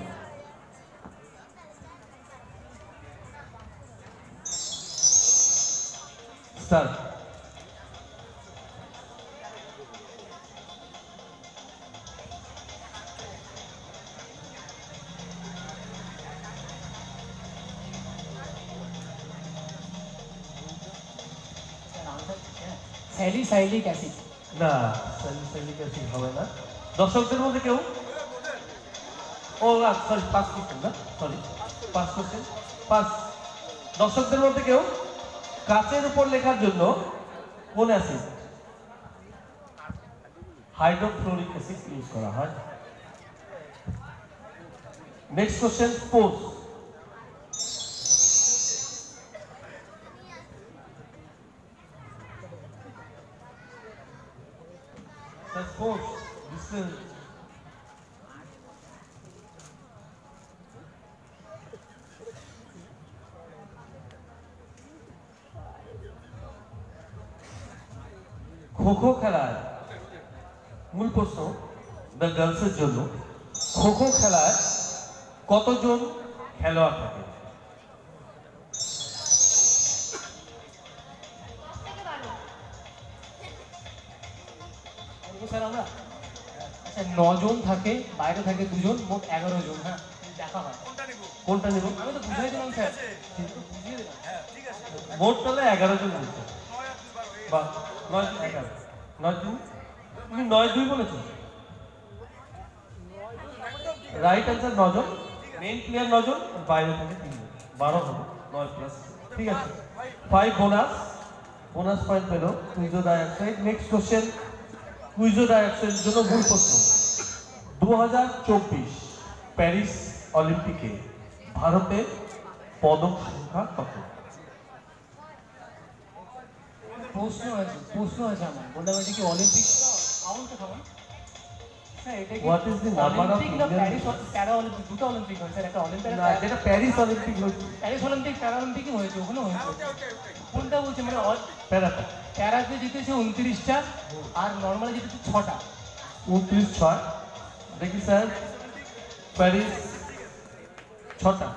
S5: স্টার্ট।
S8: Salicylic acid.
S5: না, স্যালিসাইলিক অ্যাসিড হবে না। দর্শকদের মধ্যে কেউ? ও সরি, পাস কোশ্চেন না, সরি, পাস কোশ্চেন, পাস। দর্শকদের মধ্যে কেউ? কাচের উপর লেখার জন্য কোন অ্যাসিড? হাইড্রোফ্লোরিক অ্যাসিড ইউজ করা হয়। Next question, sports. Sports, this is kho kho খেলায় মূল প্রশ্ন দ্য গার্লসের জন্য, খো-খো খেলায় কতজন খেলোয়াড় থাকে?
S8: স্যার আমরা আচ্ছা 9 জন থাকে, বাইরে থাকে 2 জন, মোট 11 জন। হ্যাঁ, দেখা হয়।
S5: কোনটা নেব?
S8: আমি তো বুঝাই দিলাম স্যার, কিন্তু বুঝিয়ে দিলাম।
S5: মোট তাহলে 11 জন বলছে, বা 9 11 9 2 তুমি 9 2 বলেছো। রাইট অ্যান্সার 9 জন, মেইন প্লেয়ার 9 জন, আর বাইরে থাকে 3 জন, 12 হবে 9 প্লাস। ঠিক আছে, 5 বোনাস পয়েন্ট পেল কুইজো ডাইঅক্সাইড। নেক্সট কোশ্চেন, কুইজো ডাইঅক্সাইডের জন্য মূল প্রশ্ন। 2024 প্যারিস অলিম্পিকে ভারতের পদক সংখ্যা কত?
S8: প্রশ্ন আছে আমার, বললাম এটা কি অলিম্পিক? আউটটা খাবো স্যার, এটা কি
S5: What is the number of
S8: Olympic না
S5: Indian-
S8: প্যারিস প্যারা অলিম্পিক? দুটো অলিম্পিক হয় স্যার, একটা অলিম্পিক,
S5: না, যেটা প্যারিস অলিম্পিক হয়েছে,
S8: প্যারিস অলিম্পিক প্যারা অলিম্পিকই হয়েছে, ওখানে হয়েছে। কোনটা বলছে মানে
S5: প্যারাটা
S8: প্যারাতে জিতেছে 29টা, আর নর্মালি জিতেছে 6টা।
S5: 29-6 দেখি স্যার, প্যারিস 6টা,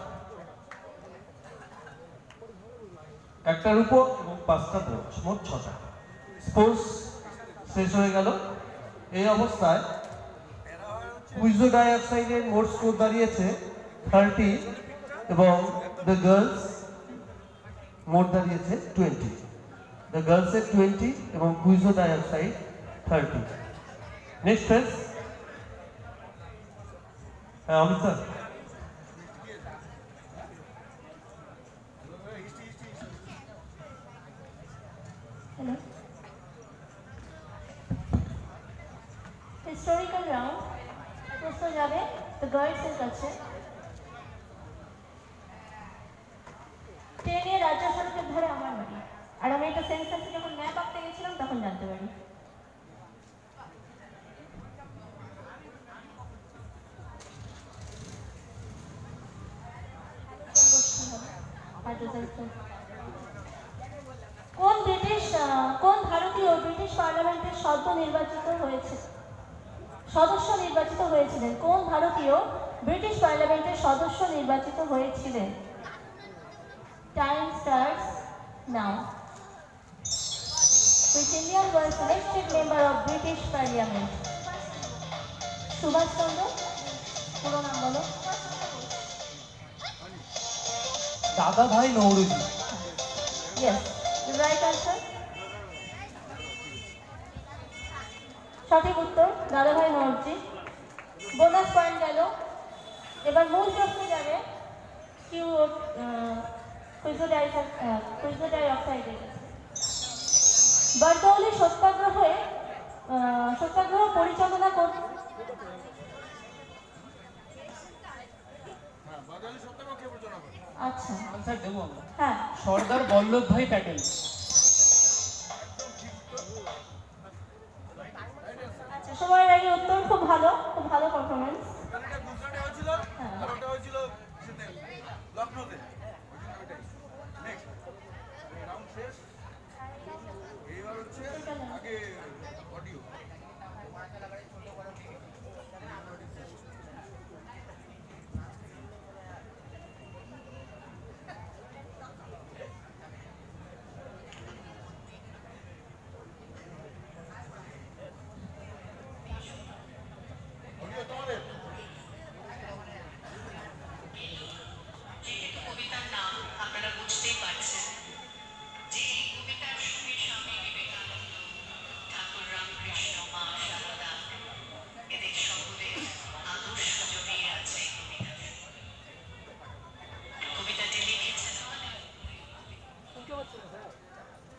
S5: একটা রূপো এবং 5টা ব্রোঞ্জ, মোট 6টা। স্পোর্টস শেষ হয়ে গেল। এই অবস্থায় কুইজো ডাইঅক্সাইডের মোট স্কোর দাঁড়িয়েছে 30 এবং দ্য গার্লস মোট দাঁড়িয়েছে 20। দ্য গার্লসের 20 এবং কুইজো ডাইঅক্সাইড 30। নেক্সট ফেজ, হ্যাঁ Amit sir.
S3: Hello. Historical round. প্রশ্ন যাবে the girls এর কাছে। ট্রেনে রাজ্য সড়কের ধারে আমার বাড়ি, আর আমি একটা সেন্সাসে যখন ম্যাপ আঁকতে গেছিলাম তখন জানতে পারি। কোন ভারতীয় ব্রিটিশ পার্লামেন্টের সদস্য নির্বাচিত হয়েছিলেন? কোন ভারতীয় ব্রিটিশ পার্লামেন্টের সদস্য নির্বাচিত হয়েছিলেন? Time starts now. Which Indian was elected member of British Parliament? Subhash Chandra, পুরো নাম বলো।
S8: দাদাভাই Naoroji.
S3: Yes, the right answer. সঠিক উত্তর দাদাভাই নওরোজি। বোনাস পয়েন্ট গেল। এবার মূল প্রশ্ন যাবে কুইজো ডাইঅক্সাইডের কাছে। বারদৌলি সত্যাগ্রহ পরিচালনা করতে আচ্ছা
S8: আনসার দেবো আমরা।
S3: হ্যাঁ,
S8: সর্দার বল্লভভাই প্যাটেল।
S3: আচ্ছা সময়ের আগে উত্তর, খুব ভালো পারফরমেন্স।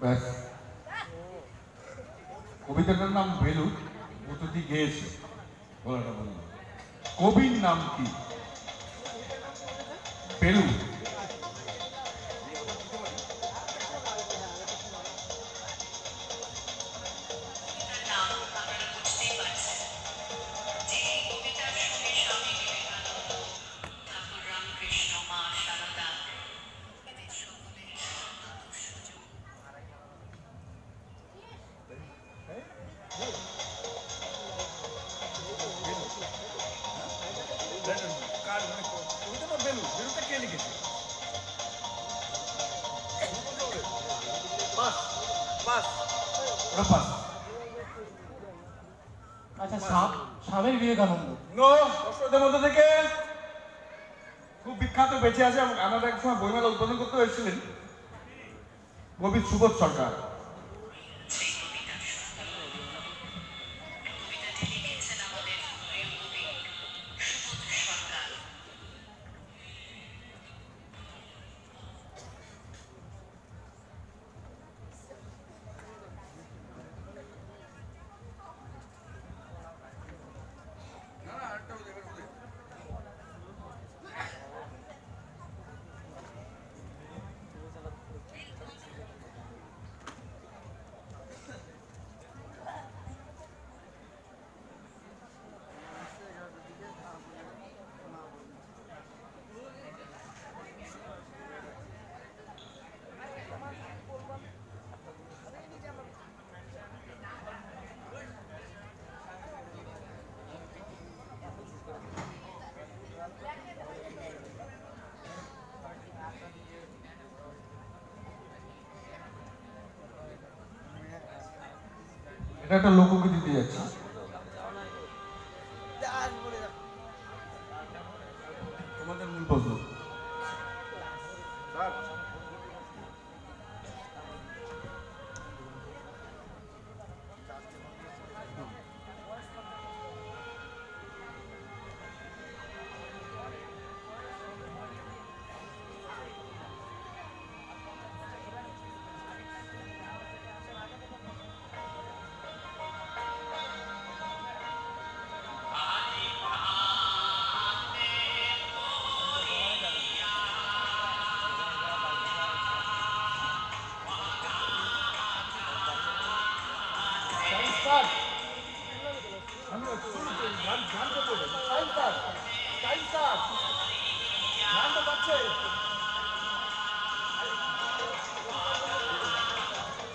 S1: ব্যাস। কবিতাটার নাম বেলু, অতিথি গেয়েছে, বলাটা বলল। কবির নাম কি? বেলু।
S2: কবিতাটা বেলু, বেলুটা কে লিখেছে? বাস বাস
S1: ওটা পাস।
S8: আচ্ছা, স্বামী বিবেকানন্দ।
S2: নো, দর্শকদের মধ্যে থেকে খুব বিখ্যাত বেঁচে আছে, আমাদের এক সময় বইমেলা উদ্বোধন করতে এসেছিলেন কবি সুবোধ সরকার।
S1: এটা একটা লোকগীতি দিতে যাচ্ছি। তোমাদের মূল প্রশ্ন।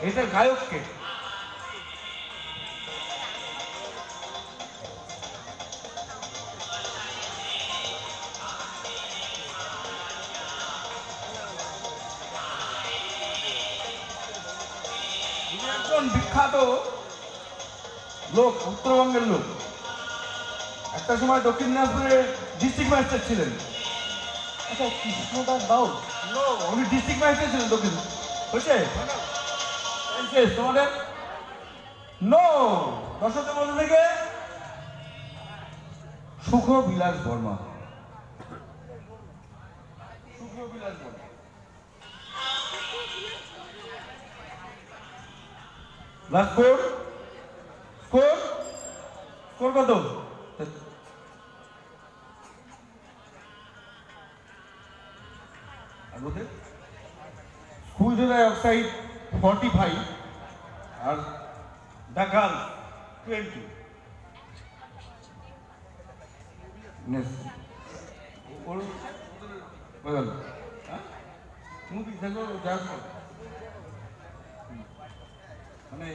S2: এটার গায়ক কে? একজন বিখ্যাত লোক, উত্তরবঙ্গের লোক, একটা সময় দক্ষিণ দিনাজপুরে ডিস্ট্রিক্ট ম্যাজিস্ট্রেট ছিলেন।
S8: আচ্ছা, কৃষ্ণদাস বাউল।
S2: নো, উনি ডিস্ট্রিক্ট ম্যাজিস্ট্রেট ছিলেন দক্ষিণ। হয়েছে শেষ তোমাদের? নো, দর্শকদের মধ্যে থেকে
S1: সুখ Bilas Barma.
S2: Sukh Bilas Barma. Last score, score score কত?
S1: Squeeze dioxide 45 আর
S2: The girl 20.
S1: নেক্সট ওর বদল হ্যাঁ মুভি দেখো দেখো মানে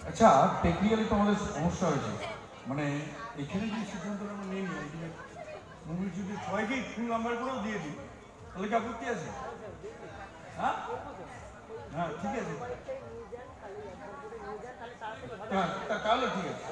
S1: আচ্ছা, টেকনিক্যালি তো আমাদের সমস্যা হয়েছে, মানে এখানে যে সিদ্ধান্তটা আমরা নিয়ে নিই, এখানে মুভির যদি ছয়কেই ফুল নাম্বার করেও দিয়ে দিই, তাহলে কি আপত্তি আছে? হ্যাঁ হ্যাঁ, ঠিক আছে, হ্যাঁ তাহলে ঠিক আছে।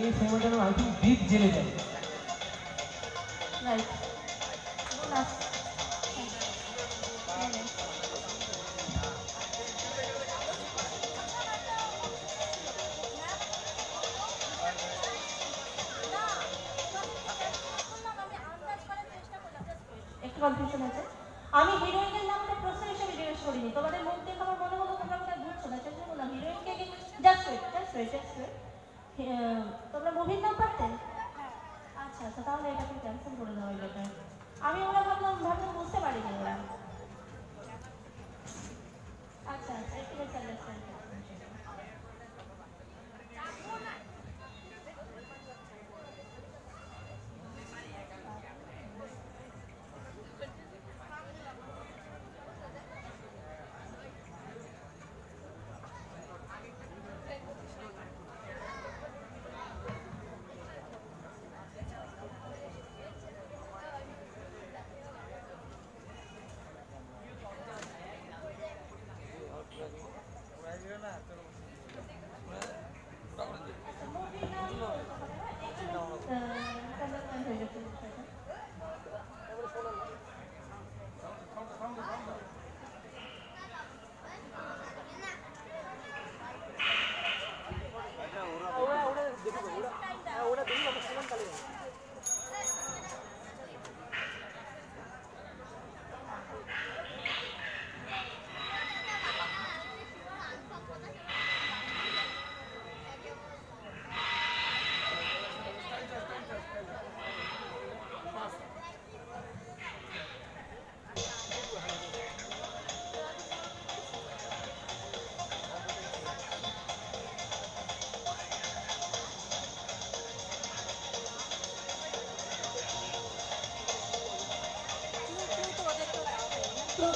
S8: এই সিনেমাটা নাম আই থিঙ্ক দ্বীপ জেলে যায়।
S3: Right, bonus. একটু কনফিউশন আছে। আমি হিরোইনের নামটা প্রশ্ন হিসেবে জিজ্ঞেস করিনি, তোমাদের মুখ দেখে আমার মনে হলো তোমরা কোথায় বুঝছো না, সেজন্য বললাম হিরোইনকে। Just wait. তোমরা মুভির নাম পারতে? আচ্ছা আচ্ছা, তাহলে এটাকে ক্যান্সেল করে দেওয়াই বেটার। আমি ওরা ভাবলাম বুঝতে পারিনি ওরা। আচ্ছা আচ্ছা, একটু মিসআন্ডারস্ট্যান্ড।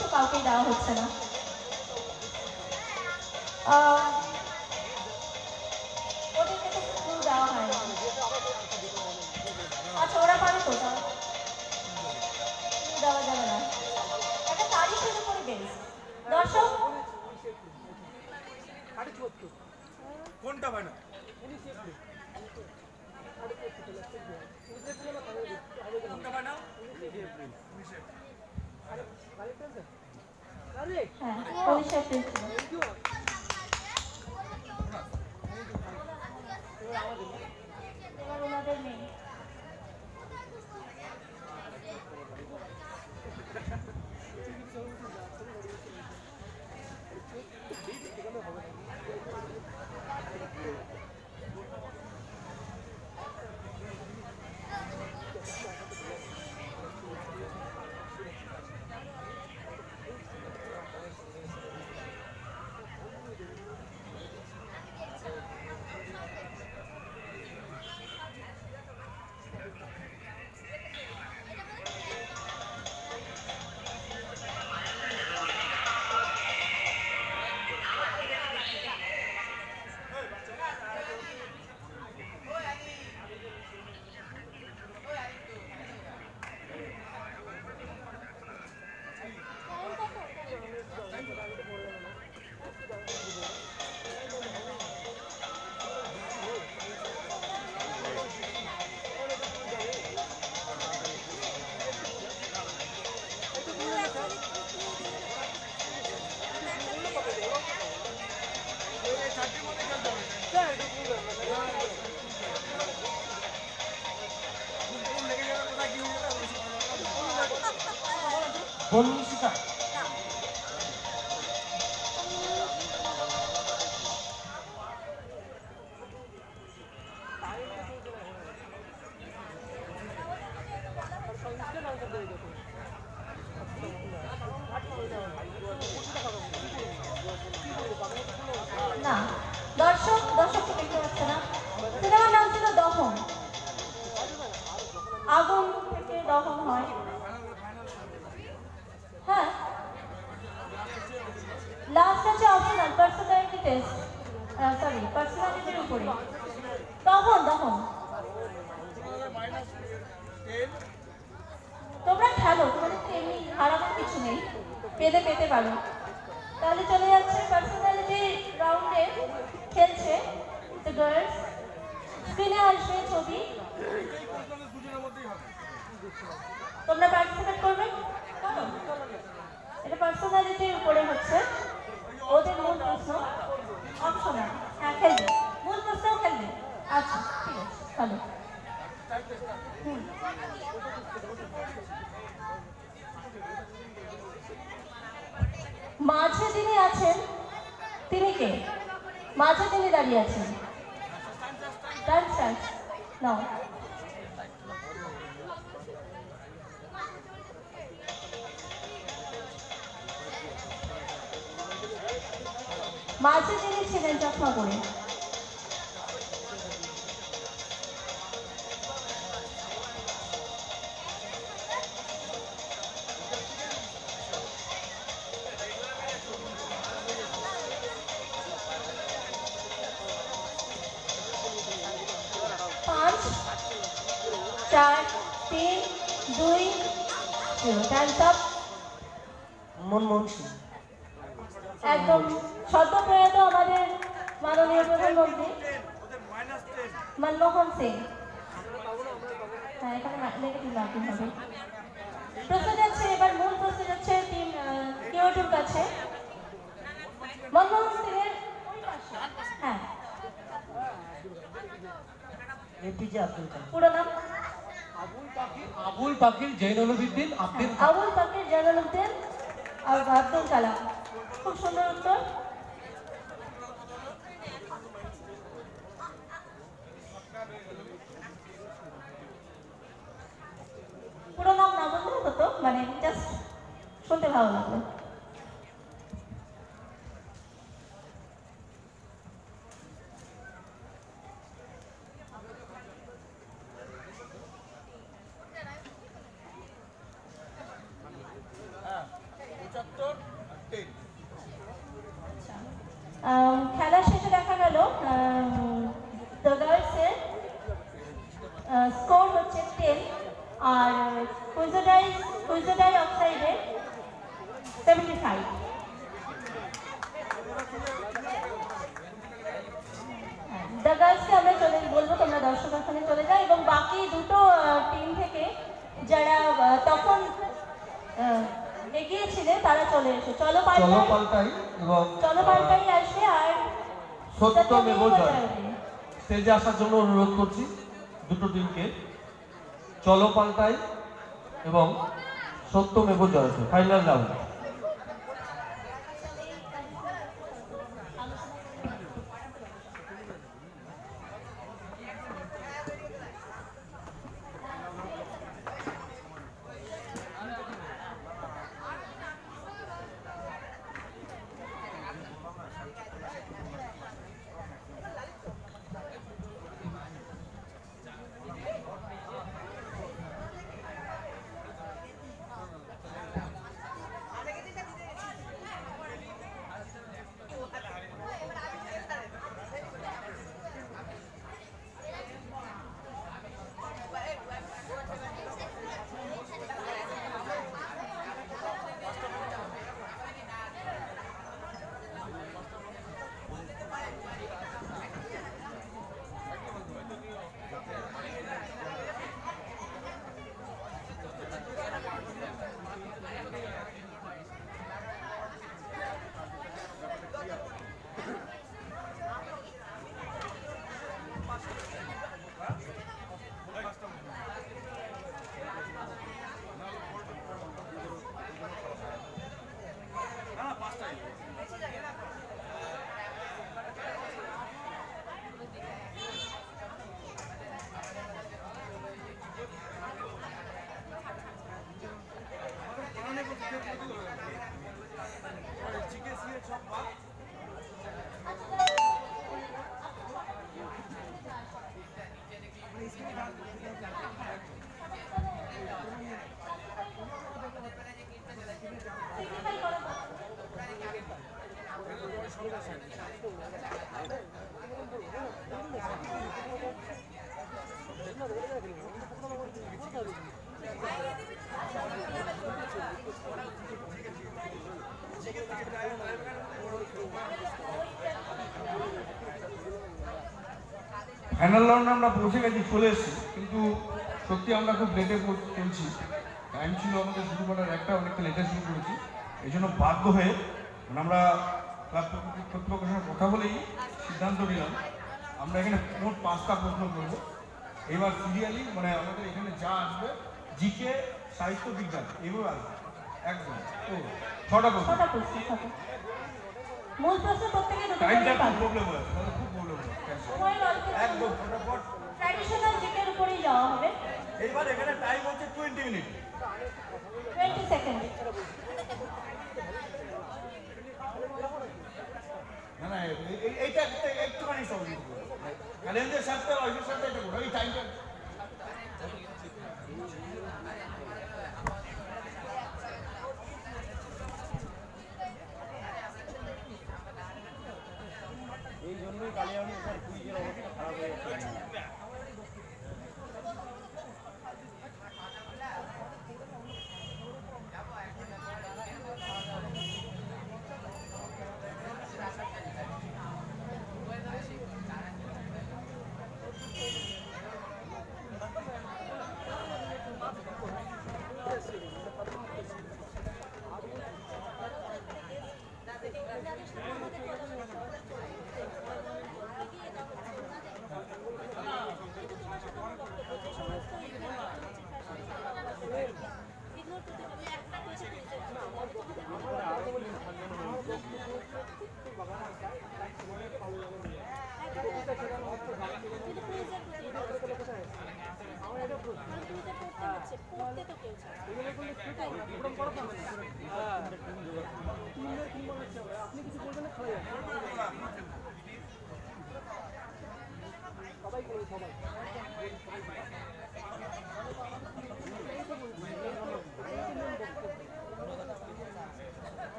S3: তো কাউকে দেওয়া হচ্ছে না। ওদেরকে তো ক্লু দেওয়া হয় না। আচ্ছা, ওরা পারে তো, ক্লু দেওয়া যাবে না। একটা তারিখের উপরে বেস। দর্শক
S2: কোনটা বানা?
S3: হ্যাঁ, 19 এপ্রিল ছিল। এবার ওনাদের নেই।
S8: বনশিকা
S3: না, দর্শক দেখতে পাচ্ছে না। সিনেমার নাম ছিল দহন। আগুন থেকে দহন হয়। হ্যাঁ, লাস্ট আছে অপশনাল পার্সোনালিটি টেস্ট, সরি পার্সোনালিটির উপরে। দহন তোমরা খেলো, তোমাদের এমনি হারানোর কিছু নেই, পেতে পারো। তাহলে চলে যাচ্ছে পার্সোনালিটি রাউন্ডে। খেলছে দ্য গার্লস। স্ক্রিনে আসবে ছবি, তোমরা পার্টিসিপেট করবে। এটা পার্সোনালিটির উপরে হচ্ছে। ওদের মূল প্রশ্ন অপশনাল। হ্যাঁ, খেলবে, মূল প্রশ্নও খেলবে। আচ্ছা, ঠিক আছে, ভালো। মাঝে যিনি আছেন তিনি কে? মাঝে তিনি দাঁড়িয়ে আছেন। নাও, মাঝে তিনি ছিলেন চশমা করে।
S6: মনমোহন সিং।
S3: একদম সদ্যপ্রয়াত আমাদের মাননীয় প্রধানমন্ত্রী মনমোহন সিং। হ্যাঁ, এখানে নেগেটিভ মার্কিং হবে। প্রশ্ন যাচ্ছে, এবার মূল প্রশ্ন যাচ্ছে টিম কিউটির কাছে। মনমোহন সিং এর হ্যাঁ
S6: এপিজে আব্দুল কালাম।
S3: পুরো নাম?
S8: আবুল পাকির জৈনুলউদ্দিন আর আব্দুল কালাম। খুব সুন্দর উত্তর। পুরো নাম না বললেও হতো, মানে জাস্ট শুনতে ভালো লাগলো। খেলা শেষে দেখা গেল দ্য গার্লসের স্কোর হচ্ছে 10 আর কুইজোডাই অক্সাইডের 75। দ্য গার্লসকে আমরা বলবো তোমরা দর্শক আসনে চলে যাও, এবং বাকি দুটো টিম থেকে যারা তখন এগিয়েছিলে তারা চলে এসো। চলো পাল্টাই আসবে। আর
S5: সত্যমেব জয়তে স্টেজে আসার জন্য অনুরোধ করছি দুটো টিমকে। চলো পাল্টাই এবং সত্যমেব জয়তে ফাইনাল রাউন্ড।
S2: ফাইনাল রাউন্ডে আমরা পৌঁছে গেছি, চলে এসেছি, কিন্তু সত্যি আমরা খুব লেটে খেলছি। টাইম ছিল আমাদের শুরু করার একটা, অনেকটা লেটে শুরু করেছি। এই জন্য বাধ্য হয়ে মানে আমরা ক্লাব কর্তৃপক্ষের সঙ্গে কথা বলেই সিদ্ধান্ত নিলাম আমরা এখানে মোট 5টা প্রশ্ন করবো। এবার সিরিয়ালি মানে আমাদের এখানে যা আসবে জিকে, সাহিত্য, বিজ্ঞান এগুলো আসবে একদম। তো 6টা প্রশ্ন।
S3: মূল প্রশ্ন প্রত্যেকে দুটো করে
S2: টাইমটা খুব
S3: পাবে।
S2: প্রবলেম হয়, খুব প্রবলেম হয়
S3: সময় অল্প,
S2: একদম ফটাফট।
S3: ট্র্যাডিশনাল জিকের উপরেই যাওয়া হবে।
S2: এইবার এখানে টাইম হচ্ছে 20 মিনিট,
S3: 20 সেকেন্ড।
S2: না না এইটা একটুখানি সহজ ক্যালেন্ডার সাথে অফিসের সাথে এটা করো এই টাইমটা। এই জন্যই কালিয়ানি স্যার কুইজের অবস্থা খারাপ হয়ে গেছে।